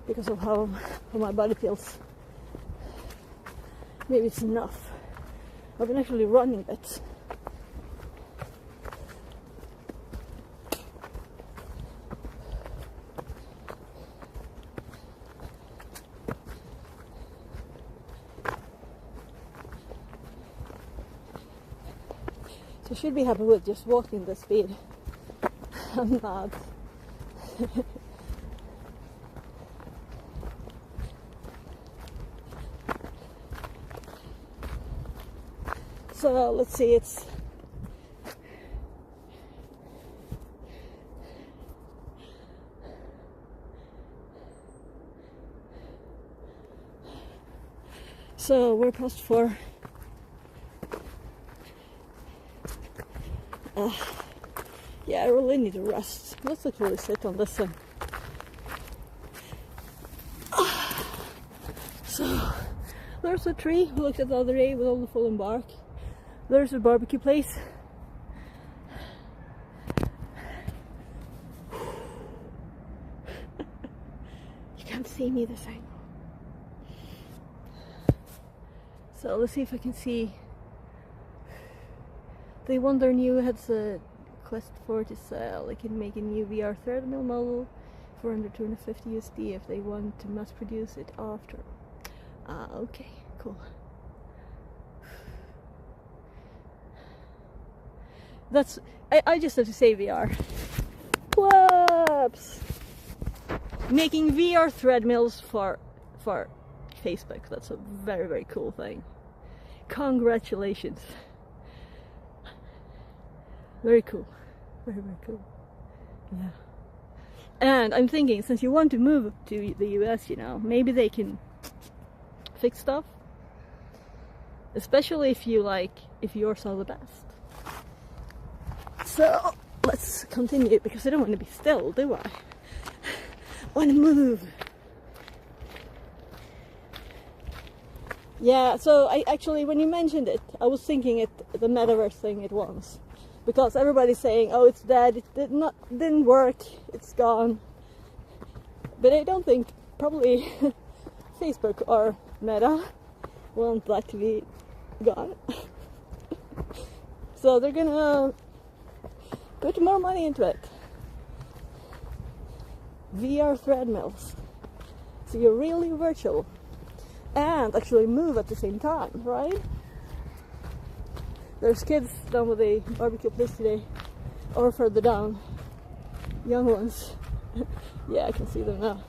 because of how my body feels. Maybe it's enough. I've been actually running a bit. So I should be happy with just walking the speed. I'm not. So let's see, it's so we're past 4. Yeah, I really need to rest. Let's actually sit on this one. So there's a tree we looked at the other day with all the fallen bark. There's a barbecue place. You can't see me this angle. So let's see if I can see. They want their new headset Quest 4 to sell. They can make a new VR treadmill model for under $250 USD if they want to mass produce it after. Okay, cool. That's I just have to say VR. Whoops! Making VR treadmills for Facebook. That's a very, very cool thing. Congratulations. Very cool. Very, very cool. Yeah. And I'm thinking, since you want to move to the US, you know, maybe they can fix stuff. Especially if yours are the best. So, let's continue, because I don't want to be still, do I? I want to move. Yeah, so I actually, when you mentioned it, I was thinking the metaverse thing at once. Because everybody's saying, oh, it's dead, it didn't work, it's gone. But I don't think, probably, Facebook or Meta want that to be gone. So they're gonna put more money into it. VR treadmills. So you're really virtual. And actually move at the same time, right? There's kids down with a barbecue place today, or further down, young ones. Yeah, I can see them now.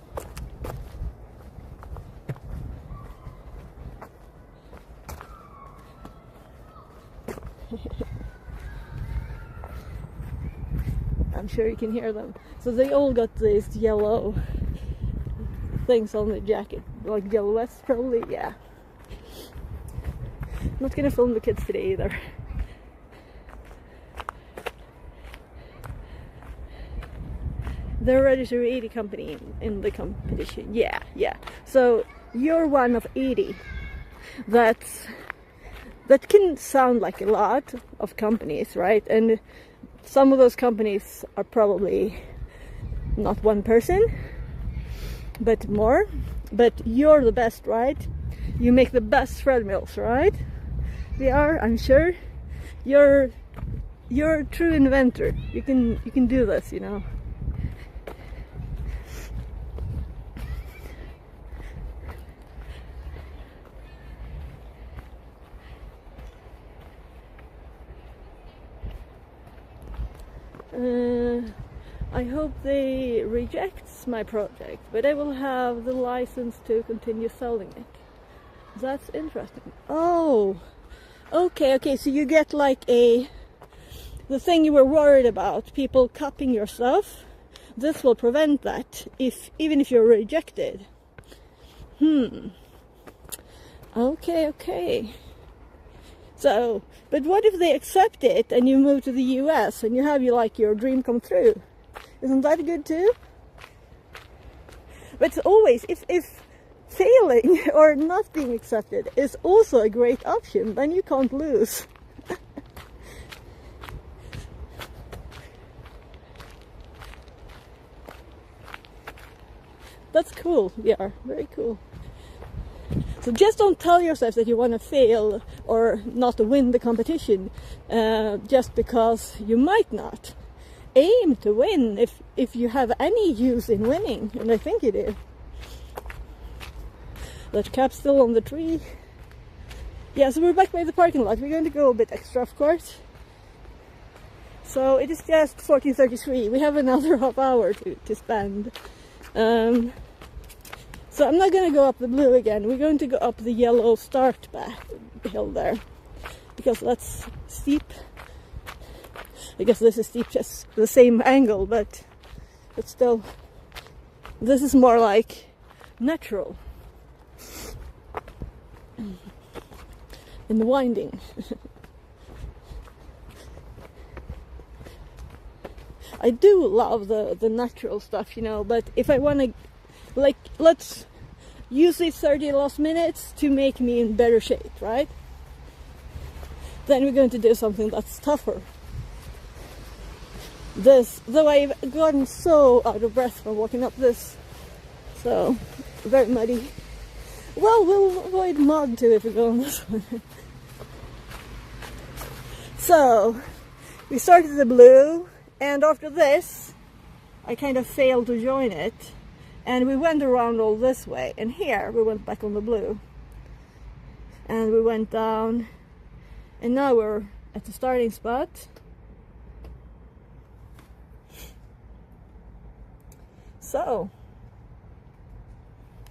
I'm sure you can hear them. So they all got these yellow things on the jacket, like yellow vests probably, yeah. Not gonna film the kids today either. They're registered 80 company in the competition. Yeah. So you're one of 80. That can sound like a lot of companies, right? And some of those companies are probably not one person. but more. But you're the best, right? You make the best treadmills, right? They are, I'm sure. You're a true inventor. You can do this, you know. I hope they reject my project, but I will have the license to continue selling it. That's interesting. Oh, okay, so you get like the thing you were worried about, people copying your stuff. This will prevent that, even if you're rejected. Okay. So, but what if they accept it and you move to the US and you have your dream come true? Isn't that good too? But always, if failing or not being accepted is also a great option, then you can't lose. That's cool, yeah, very cool. So just don't tell yourself that you want to fail or not win the competition just because you might not. Aim to win if you have any use in winning, and I think you do. That cap's still on the tree. Yeah, so we're back by the parking lot. We're going to go a bit extra, of course. So it is just 14:33. We have another half hour to spend. So I'm not going to go up the blue again. We're going to go up the yellow start back hill there, because that's steep. I guess this is steep, just the same angle, but still, this is more like natural and winding. I do love the natural stuff, you know, but if I want to, let's use these 30 last minutes to make me in better shape, right? Then we're going to do something that's tougher. Though I've gotten so out of breath from walking up this, so very muddy. Well, we'll avoid mud too if we go on this one. So, we started the blue, and after this, I kind of failed to join it. And we went around all this way, and here we went back on the blue. And we went down, and now we're at the starting spot. So,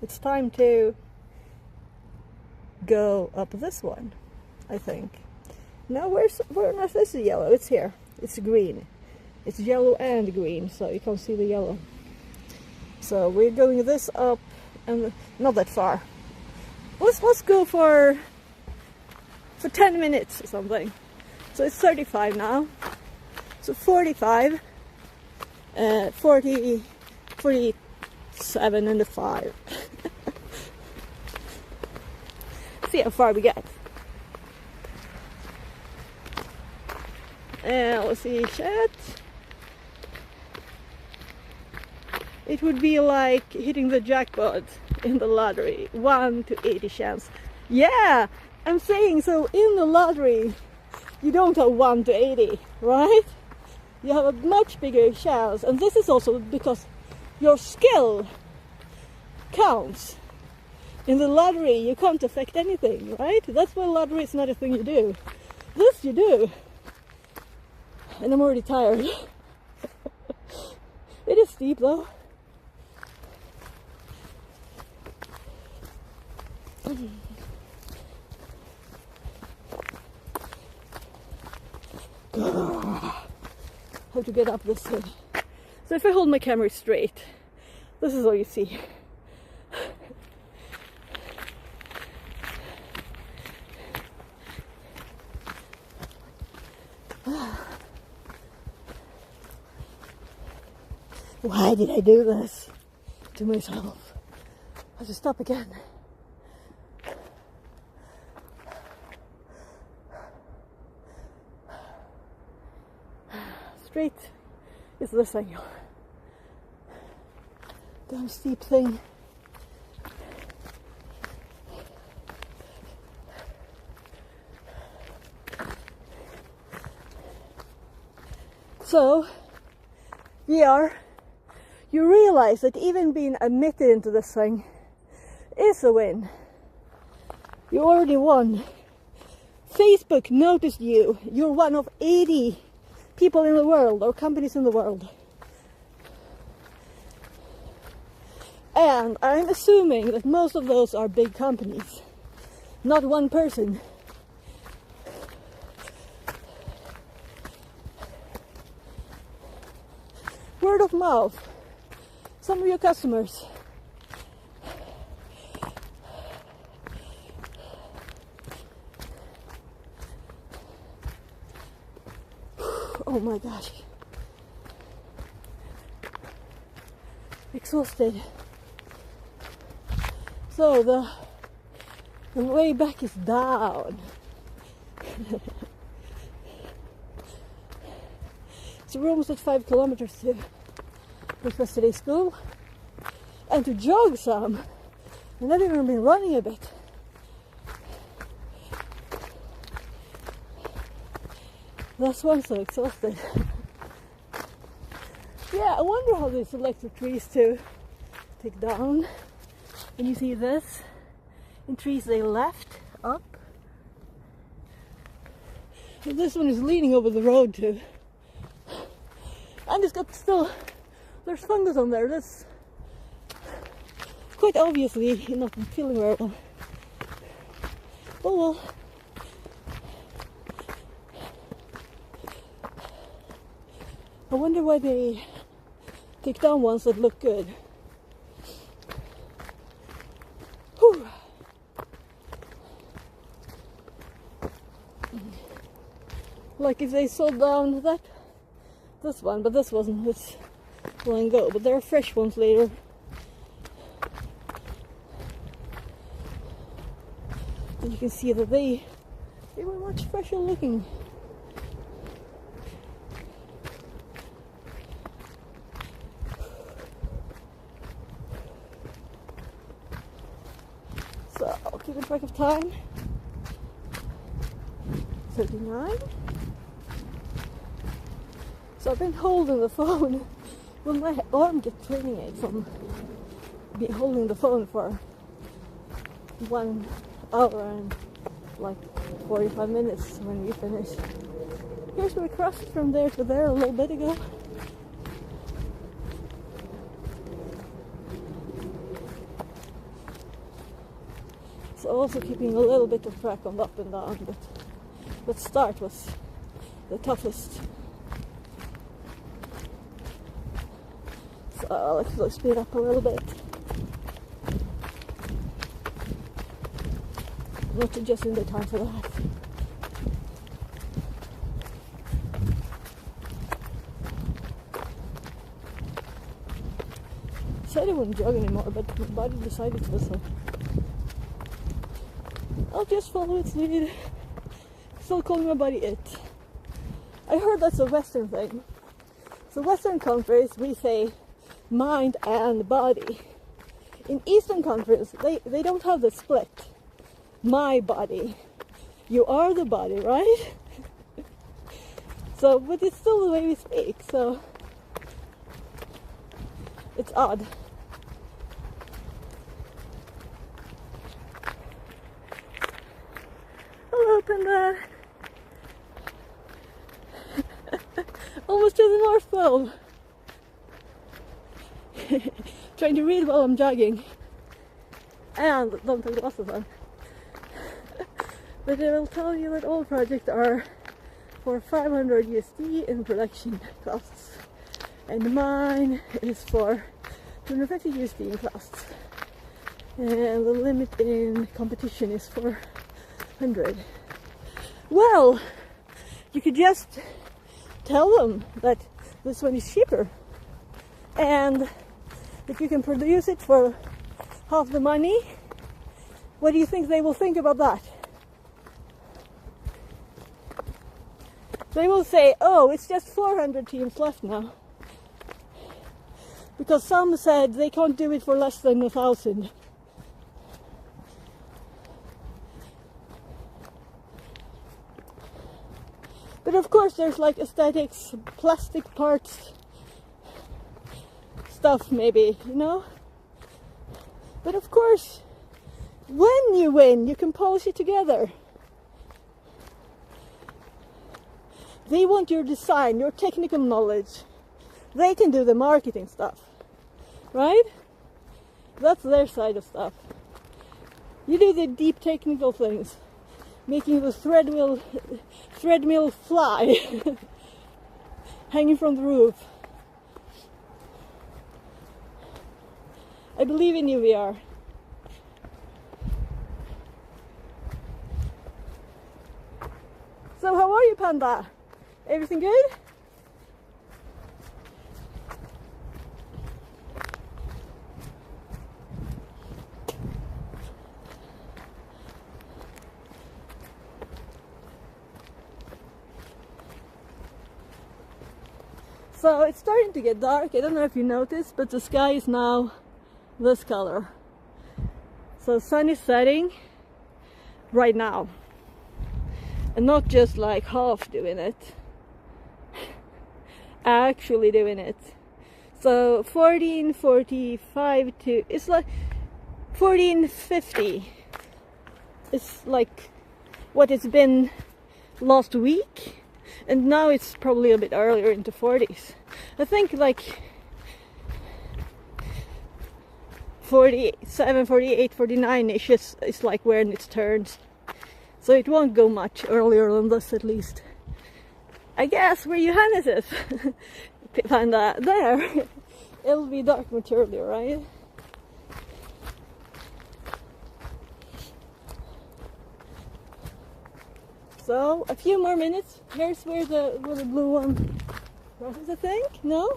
it's time to go up this one, I think. No, where on earth is the yellow? It's here. It's green. It's yellow and green, so you can't see the yellow. So we're going this up, and not that far. Let's go for 10 minutes or something. So it's 35 now. So 45, 40, 47 and a 5. See how far we get. And let's see, chat. It would be like hitting the jackpot in the lottery. 1 to 80 chance. Yeah, I'm saying, so in the lottery, you don't have 1 to 80, right? You have a much bigger chance. And this is also because your skill counts. In the lottery, you can't affect anything, right? That's why lottery is not a thing you do. This you do. And I'm already tired. It is steep though. How to get up this hill. So if I hold my camera straight, this is all you see. Why did I do this to myself? I have to stop again. Straight is this angle. Damn steep thing. So, you realize that even being admitted into this thing is a win. You already won. Facebook noticed you. You're one of 80 people in the world, or companies in the world. And I'm assuming that most of those are big companies, not one person. Word of mouth. Some of your customers. Oh my gosh. Exhausted. So the way back is down. So we're almost at 5 kilometers to breakfast today school and to jog some. And I've even been running a bit. That's why I'm so exhausted. Yeah, I wonder how they selected trees to take down. And you see this in trees they left up. And this one is leaning over the road too. And it's got still, there's fungus on there. That's quite obviously not feeling very well. Oh well. I wonder why they take down ones that look good. Whew. Like if they sawed down this one, but this wasn't, it's long ago. But there are fresh ones later. And you can see that they were much fresher looking. So I'll keep a track of time. 39. So I've been holding the phone. Well, my arm gets training ache from holding the phone for 1 hour and like 45 minutes when we finish. Here's where we crossed from there to there a little bit ago. So also keeping a little bit of track on the up and down, but start was the toughest. So I'll actually speed up a little bit. Not just in the time for that. Said I wouldn't jog anymore, but my body decided to, so I'll just follow its lead. Still calling my body it. I heard that's a Western thing. So Western countries, we say mind and body. In Eastern countries, they don't have the split. My body. You are the body, right? So, but it's still the way we speak, so it's odd. I'll open that. Almost to the North Pole. Trying to read while I'm jogging. And don't take glasses on. But it will tell you that all projects are for 500 USD in production costs. And mine is for 250 USD in costs. And the limit in competition is 400. Well, you could just tell them that this one is cheaper. And if you can produce it for half the money, what do you think they will think about that? They will say, oh, it's just 400 teams left now. Because some said they can't do it for less than 1,000. But of course there's like aesthetics, plastic parts, stuff maybe, you know? But of course, when you win, you can polish it together. They want your design, your technical knowledge. They can do the marketing stuff, right? That's their side of stuff. You do the deep technical things, making the threadmill fly, hanging from the roof. I believe in you, VR. So how are you, Panda? Everything good? So it's starting to get dark. I don't know if you noticed, but the sky is now this color. So sun is setting right now. And not just like half doing it. Actually doing it. So 14:45 to, it's like 14:50. It's like what it's been last week. And now it's probably a bit earlier into 40s. I think like 47, 48, 49-ish is like when it turns. So it won't go much earlier than this at least. I guess where Johannes is, Panda, there, it'll be dark much earlier, right? So a few more minutes. Here's where the blue one crosses, I think. No?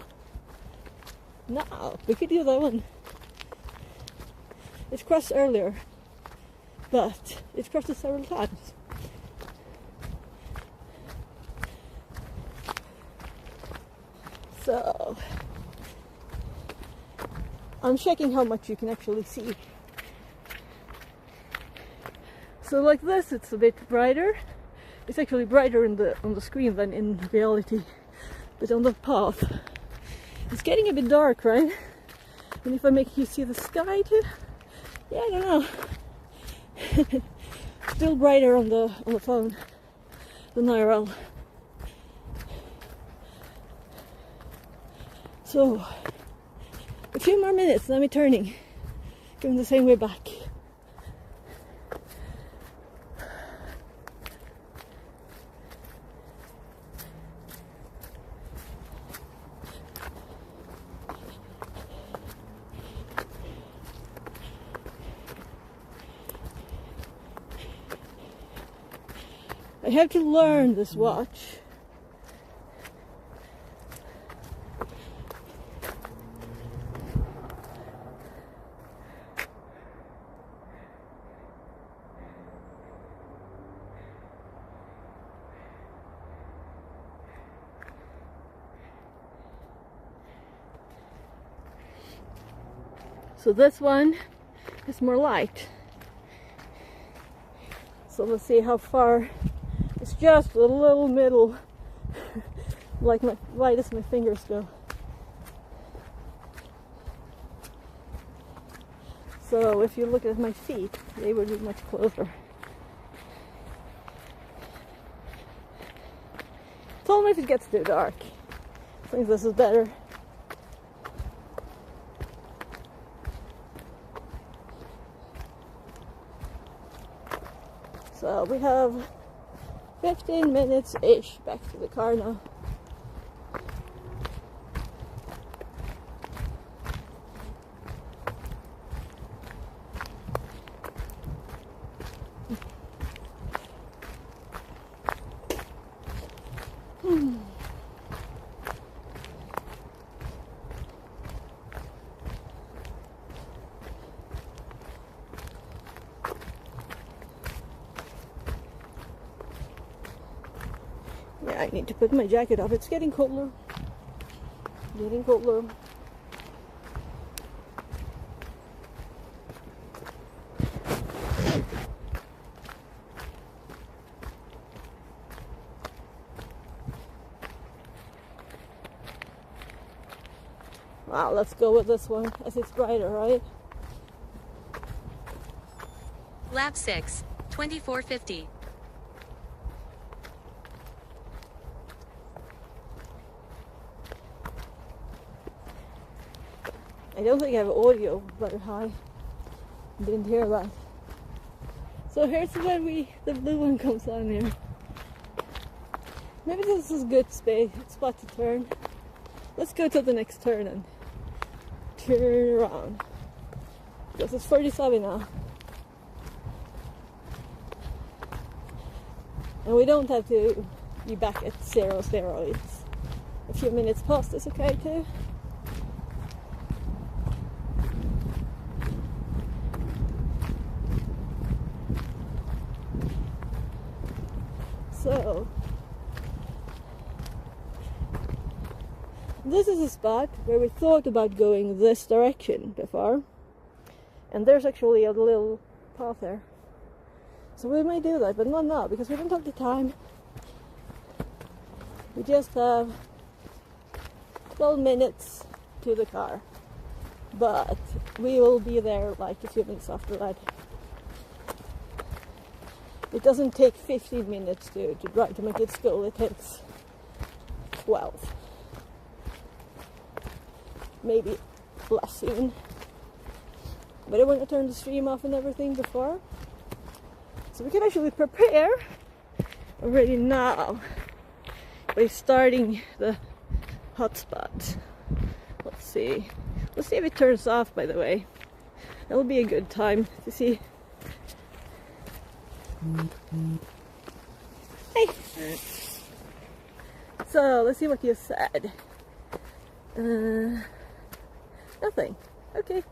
No, we could do that one. It's crossed earlier, but it's crossed it several times. So I'm checking how much you can actually see. So like this, it's a bit brighter. It's actually brighter on the screen than in reality, but on the path it's getting a bit dark, right? And if I make you see the sky too, yeah, I don't know. Still brighter on the phone than IRL. So a few more minutes, then we're turning, going the same way back. I have to learn this watch. So this one is more light. So let's see how far. It's just a little middle, like my light as my fingers go. So if you look at my feet, they would be much closer. Tell me if it gets too dark. I think this is better. So we have 15 minutes-ish back to the car now. Yeah, I need to put my jacket off. It's getting colder. Getting colder. Wow, let's go with this one as it's brighter, right? Lap 6, 2450. I don't think I have audio very high. Didn't hear that. So here's where the blue one comes on here. Maybe this is a good spot to turn. Let's go to the next turn and turn around. Because it's 47 now. And we don't have to be back at 0, It's a few minutes past is okay too. So, this is a spot where we thought about going this direction before. And there's actually a little path there. So we may do that, but not now, because we don't have the time. We just have 12 minutes to the car. But we will be there like a few minutes after that. It doesn't take 15 minutes to drive to make it school, it takes 12. Maybe less even. But I want to turn the stream off and everything before. So we can actually prepare already now by starting the hotspot. Let's see. Let's see if it turns off, by the way. That'll be a good time to see. Hey! So, let's see what you said. Nothing. Okay.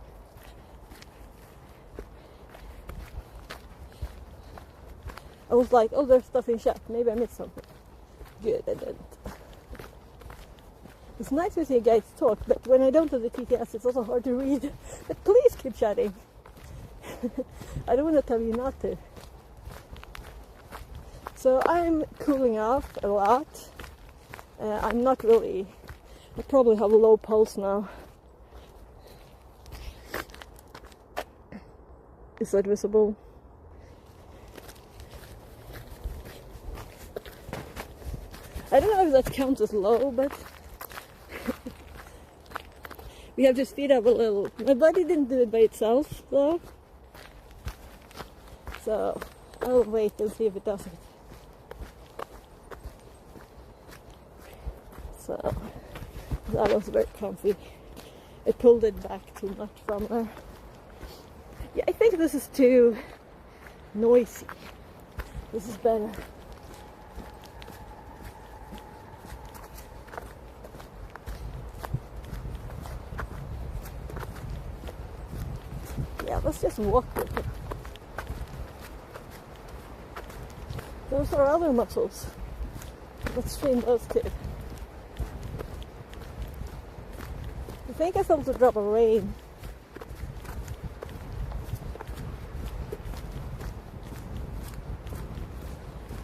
I was like, oh, there's stuff in chat. Maybe I missed something. Good, I didn't. It's nice to see you guys talk, but when I don't have the TTS, it's also hard to read. But please keep chatting. I don't want to tell you not to. So I'm cooling off a lot. I'm not really... I probably have a low pulse now. Is that visible? I don't know if that counts as low, but we have to speed up a little. My body didn't do it by itself, though. So I'll wait and see if it does it. So that was very comfy. I pulled it back too much from there. Yeah, I think this is too noisy. This is better. Yeah, let's just walk with it. Those are other muscles. Let's train those too. I think I felt a drop of rain.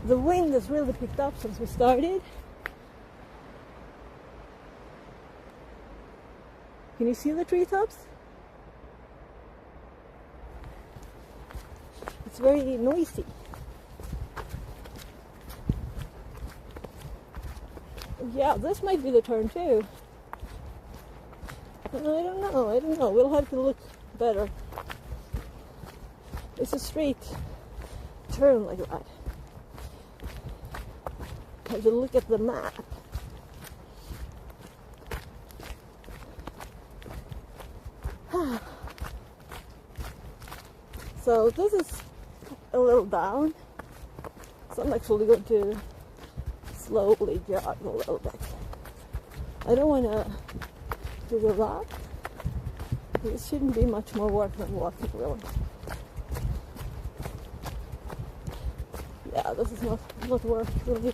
The wind has really picked up since we started. Can you see the treetops? It's very noisy. Yeah, this might be the turn too. I don't know. We'll have to look better. It's a straight turn like that. Have to look at the map. So this is a little down. So I'm actually going to slowly jog a little bit. I don't want to do a lot. This shouldn't be much more work than walking, really. Yeah, this is not work, really.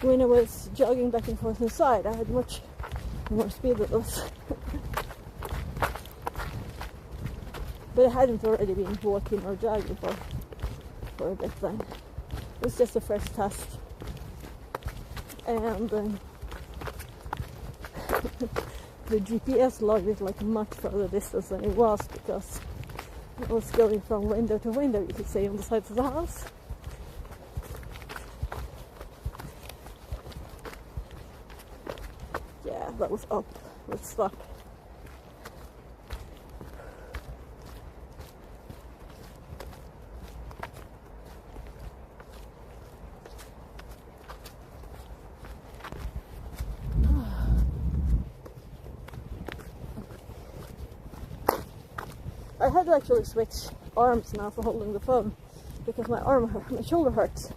When I was jogging back and forth inside, I had much more speed with this. But I hadn't already been walking or jogging for a bit then. It was just the first test. and the GPS logged it like a much further distance than it was, because it was going from window to window, you could say, on the sides of the house. Yeah, that was up. Let's stop. I had to actually switch arms now for holding the phone, because my shoulder hurts.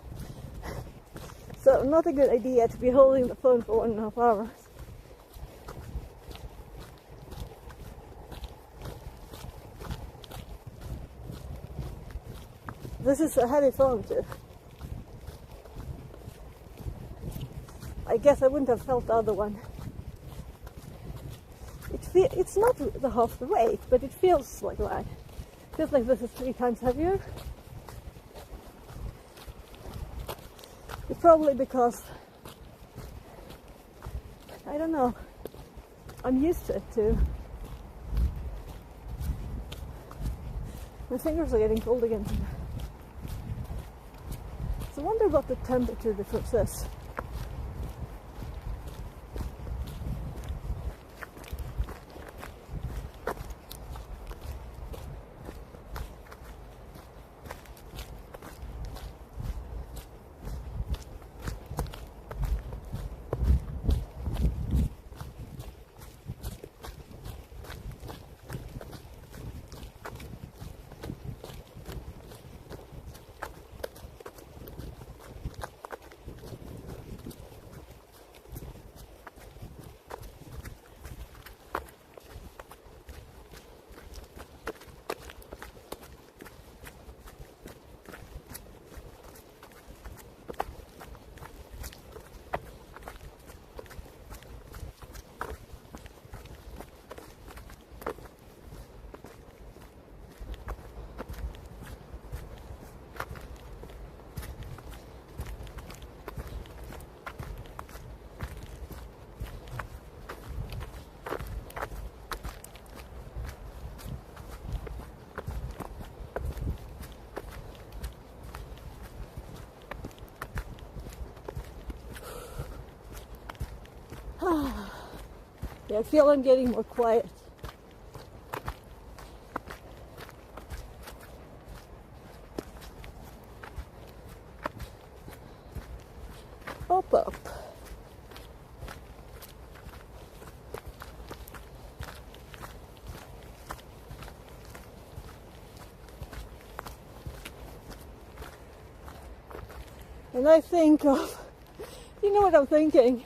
So not a good idea to be holding the phone for 1.5 hours. This is a heavy phone too. I guess I wouldn't have felt the other one. It's not the half the weight, but it feels like that. It feels like this is 3 times heavier. It's probably because, I don't know, I'm used to it too. My fingers are getting cold again. So I wonder what the temperature difference is. Yeah, I feel I'm getting more quiet. Up. And I think of, you know what I'm thinking?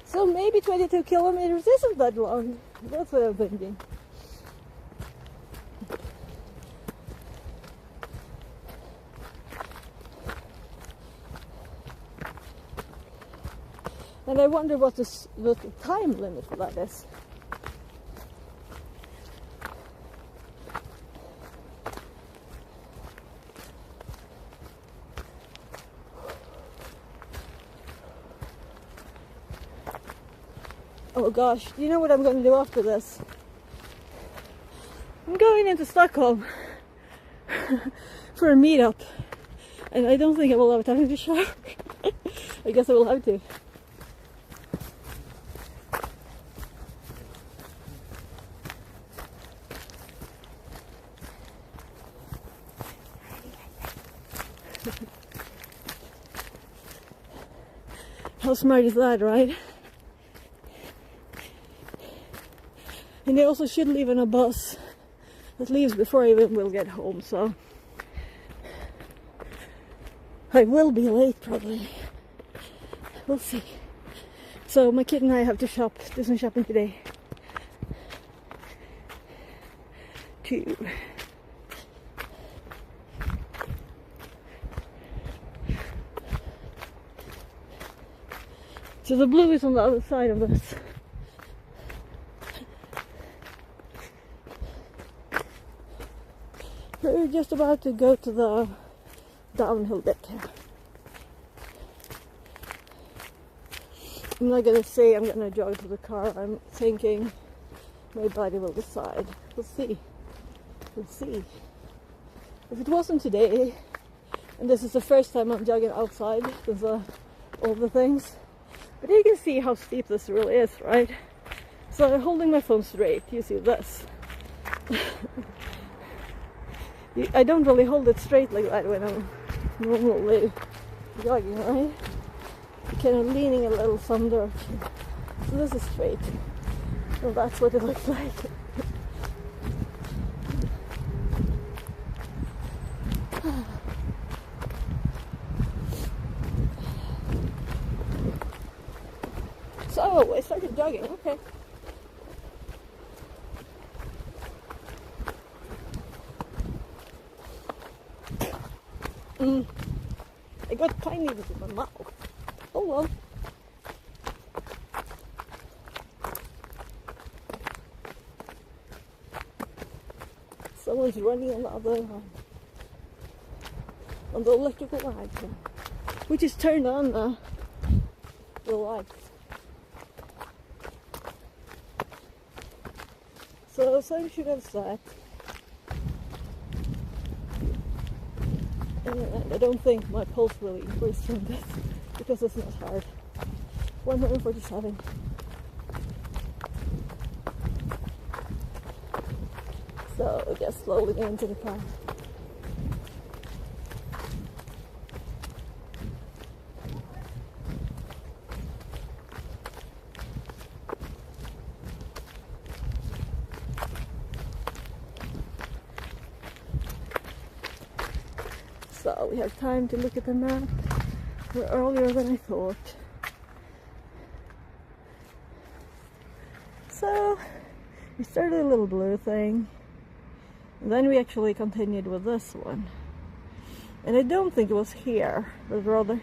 So maybe 22 kilometers isn't that long. That's what I'm thinking. And I wonder what the time limit for that is. Oh gosh, you know what I'm going to do after this? I'm going into Stockholm for a meetup, and I don't think I will have time to shower. I guess I will have to. How smart is that, right? And they also should leave in a bus that leaves before I even will get home, so I will be late probably. We'll see. So my kid and I have to do some shopping today. So the blue is on the other side of this. We're just about to go to the downhill bit here. I'm not gonna say I'm gonna jog to the car. I'm thinking my body will decide. We'll see. We'll see. If it wasn't today, and this is the first time I'm jogging outside with all the things, but you can see how steep this really is, right? So I'm holding my phone straight. You see this. I don't really hold it straight like that when I'm normally jogging, right? Kind of leaning a little some direction. So this is straight. So that's what it looks like. So I started jogging, okay. I got pine needles in my mouth. Hold on. Someone's running on the other line. On the electrical line. We just turned on the lights. So sun should have set. And I don't think my pulse really increased from this because it's not hard. 147. So just slowly get into the car. So we have time to look at the map. We're earlier than I thought. So we started a little blue thing. And then we actually continued with this one. And I don't think it was here, but rather,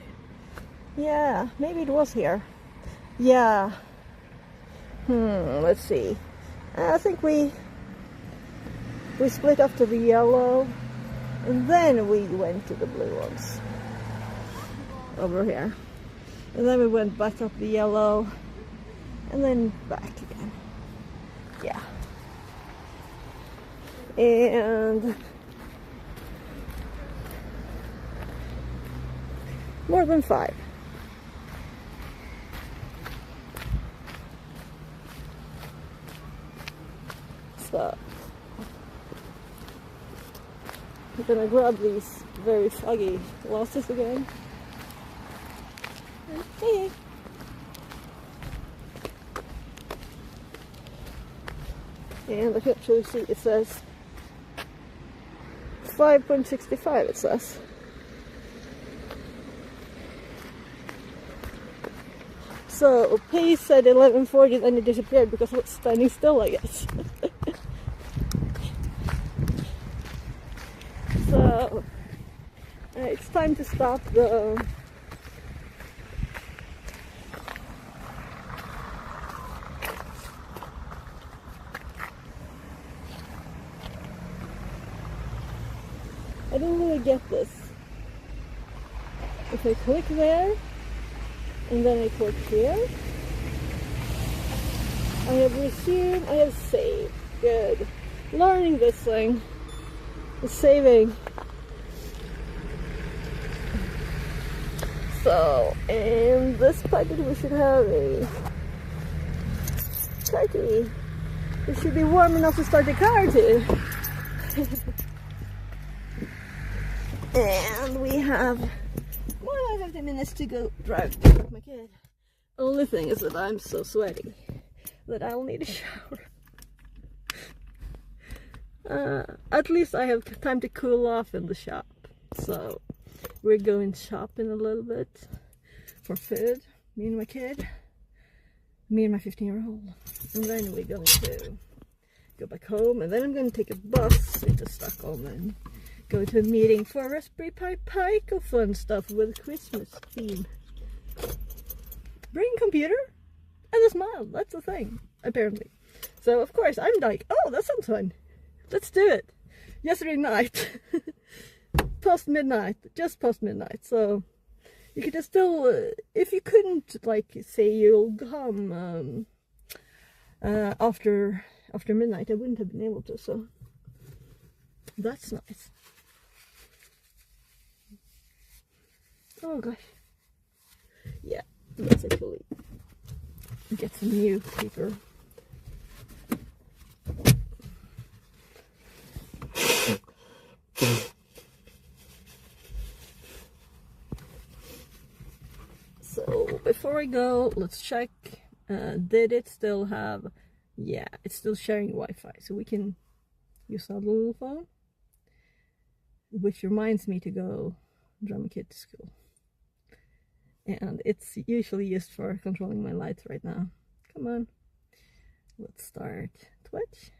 yeah, maybe it was here. Yeah. Let's see. I think we split off to the yellow. And then we went to the blue ones over here. And then we went back up the yellow and then back again. Yeah. And more than 5. So I'm gonna grab these very foggy glasses again. Hey. And I can actually see it says 5.65 it says. So pace said 11:40, then it disappeared because I was standing still, I guess. So it's time to stop the I don't really get this. If I click there and then I click here, I have resumed, I have saved. Good. Learning this thing. Saving. So in this packet we should have a car key. It should be warm enough to start the car too. And we have more than 50 minutes to go drive to pick my kid. Only thing is that I'm so sweaty that I'll need a shower. At least I have time to cool off in the shop. So we're going shopping a little bit for food. Me and my kid. Me and my 15-year-old. And then we're going to go back home. And then I'm going to take a bus into Stockholm and go to a meeting for Raspberry Pi Pico fun stuff with Christmas theme. Bring computer and a smile. That's the thing, apparently. So of course I'm like, oh, that sounds fun. Let's do it. Yesterday night, post midnight, so you could just still, if you couldn't, like, say you'll come after midnight, I wouldn't have been able to, so that's nice. Oh gosh, yeah, let's actually get some new paper. So before I go, let's check, did it still have, yeah, it's still sharing Wi-Fi, so we can use our little phone, which reminds me to go drama kit to school. And it's usually used for controlling my lights right now. Come on, let's start Twitch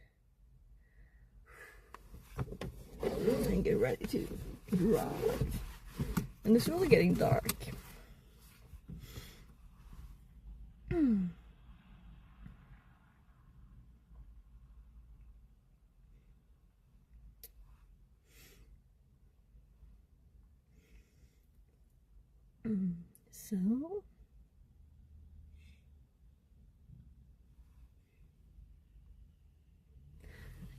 and get ready to drive. And it's really getting dark. So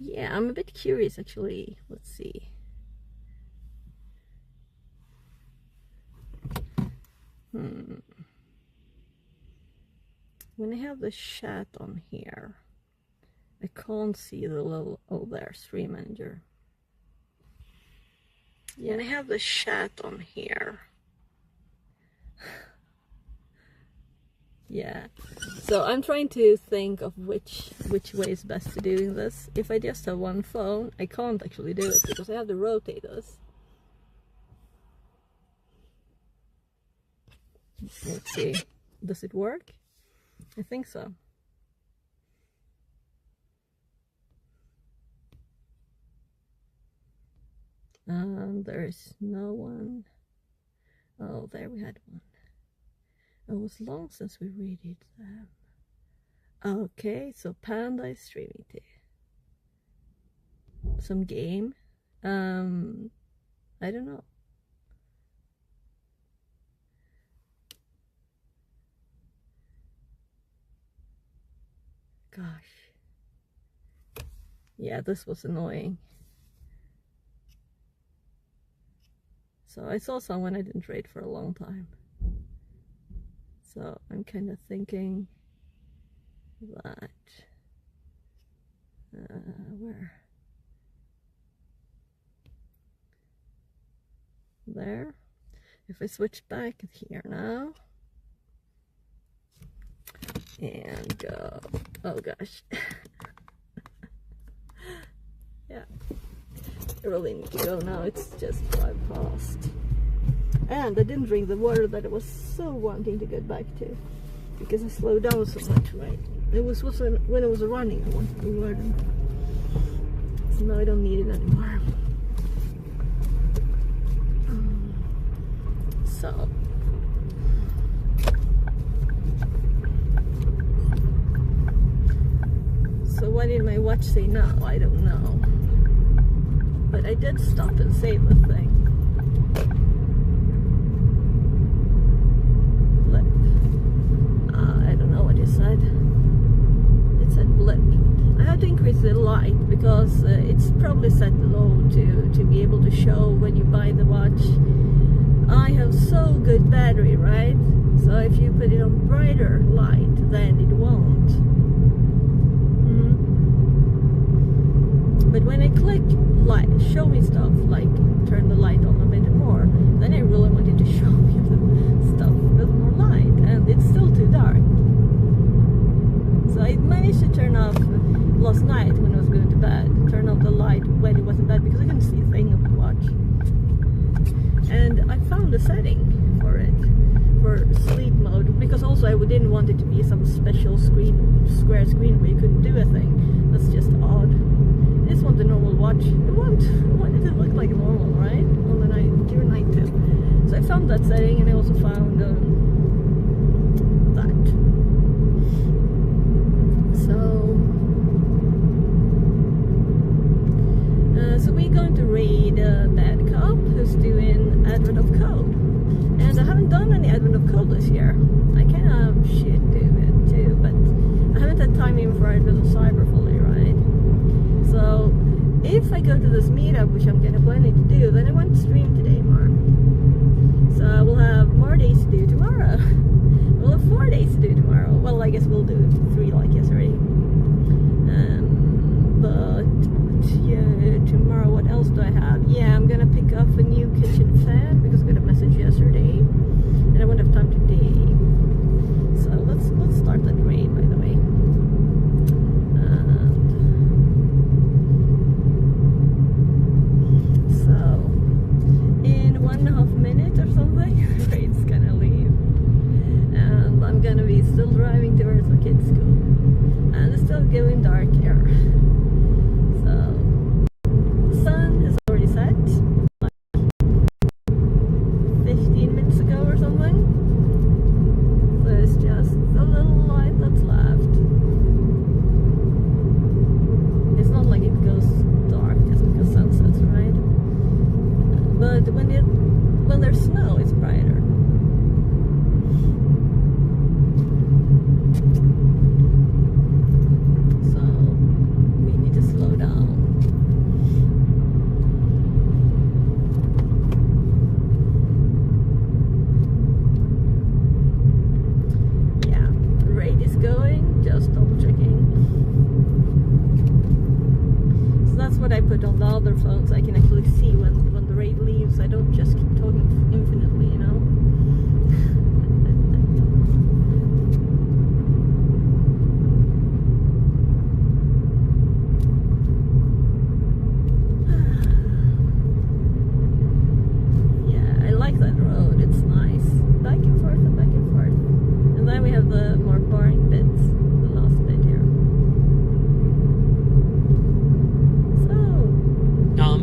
yeah, I'm a bit curious actually. Let's see. When I have the chat on here, I can't see the little, oh there, stream manager. Yeah. When I have the chat on here. Yeah, so I'm trying to think of which way is best to doing this. If I just have one phone, I can't actually do it because I have to rotate this. Let's see, does it work? I think so. There's no one. Oh, there we had one. It was long since we read it. Okay, so Panda is streaming too. Some game. I don't know. Gosh. Yeah, this was annoying. So I saw someone I didn't trade for a long time. So I'm kind of thinking that, where? There. If I switch back here now and go, oh gosh. Yeah, I really need to go now. It's just 5 past. And I didn't drink the water that I was so wanting to get back to because I slowed down so much, right? It was when it was running, I wanted the water. So now I don't need it anymore. So why did my watch say no? I don't know. But I did stop and save the thing. Said it said blip. I have to increase the light because it's probably set low to be able to show when you buy the watch. I have so good battery, right? So if you put it on brighter light, then it won't. But when I click light, show me stuff, like turn the light on a bit more, then I really wanted to show me the stuff with more light, and it's still too dark. So I managed to turn off last night when I was going to bed, turn off the light when it was in bed because I couldn't see a thing on the watch. And I found a setting for it, for sleep mode, because also I didn't want it to be some special screen, square screen where you couldn't do a thing. That's just odd. I just want the normal watch. I want it to look like normal, right? On the night, during night too. So I found that setting, and I also found that. So we going to raid Bad Cop, who's doing Advent of Code. And I haven't done any Advent of Code this year. I kind of should do it too, but I haven't had time even for Advent of Cyber fully, right? So if I go to this meetup, which I'm kind of planning to do, then I won't stream today more. So I will have more days to do tomorrow. We'll have 4 days to do tomorrow. Well, I guess we'll do 3 like yesterday. But yeah, tomorrow, what else do I have? Yeah, I'm gonna pick up a new kitchen fan because I got a message yesterday, and I won't have time today. So let's start that raid, by the way. So in 1.5 minutes or something, the raid's gonna leave, and I'm gonna be still driving towards my kids' school, and it's still getting dark here. So the sun is already set, like 15 minutes ago or something. So it's just a little light that's left. It's not like it goes dark just because sun sets, right? But when there's snow, it's brighter. So we need to slow down. Yeah, the raid is going, just double checking. So that's what I put on the other phones. I can actually see when the raid leaves. I don't just keep talking infinitely, you know? Yeah, I like that road. It's nice. Back and forth and back and forth. And then we have the more boring bits, the last bit here.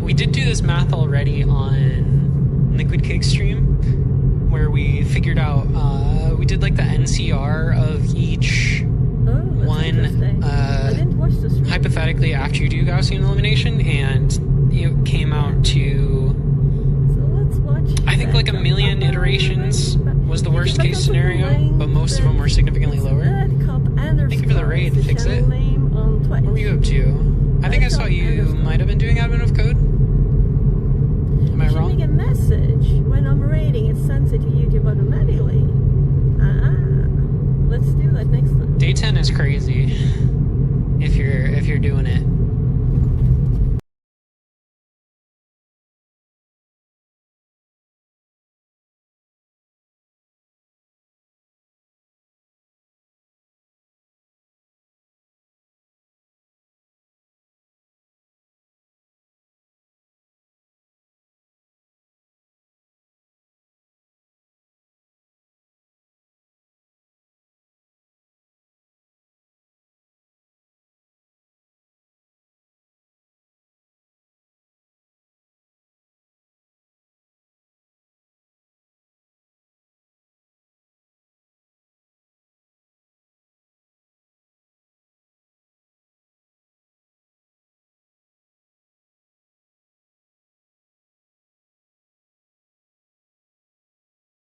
We did do this math already on Liquid Cake Stream, where we figured out, we did like the NCR of each one, I didn't watch the stream. hypothetically after you do Gaussian elimination, and it came out to, So let's watch. I think like 1 million iterations was the worst case scenario, but most of them were significantly lower. Thank Thank you for the raid, Fix It. What were you up to?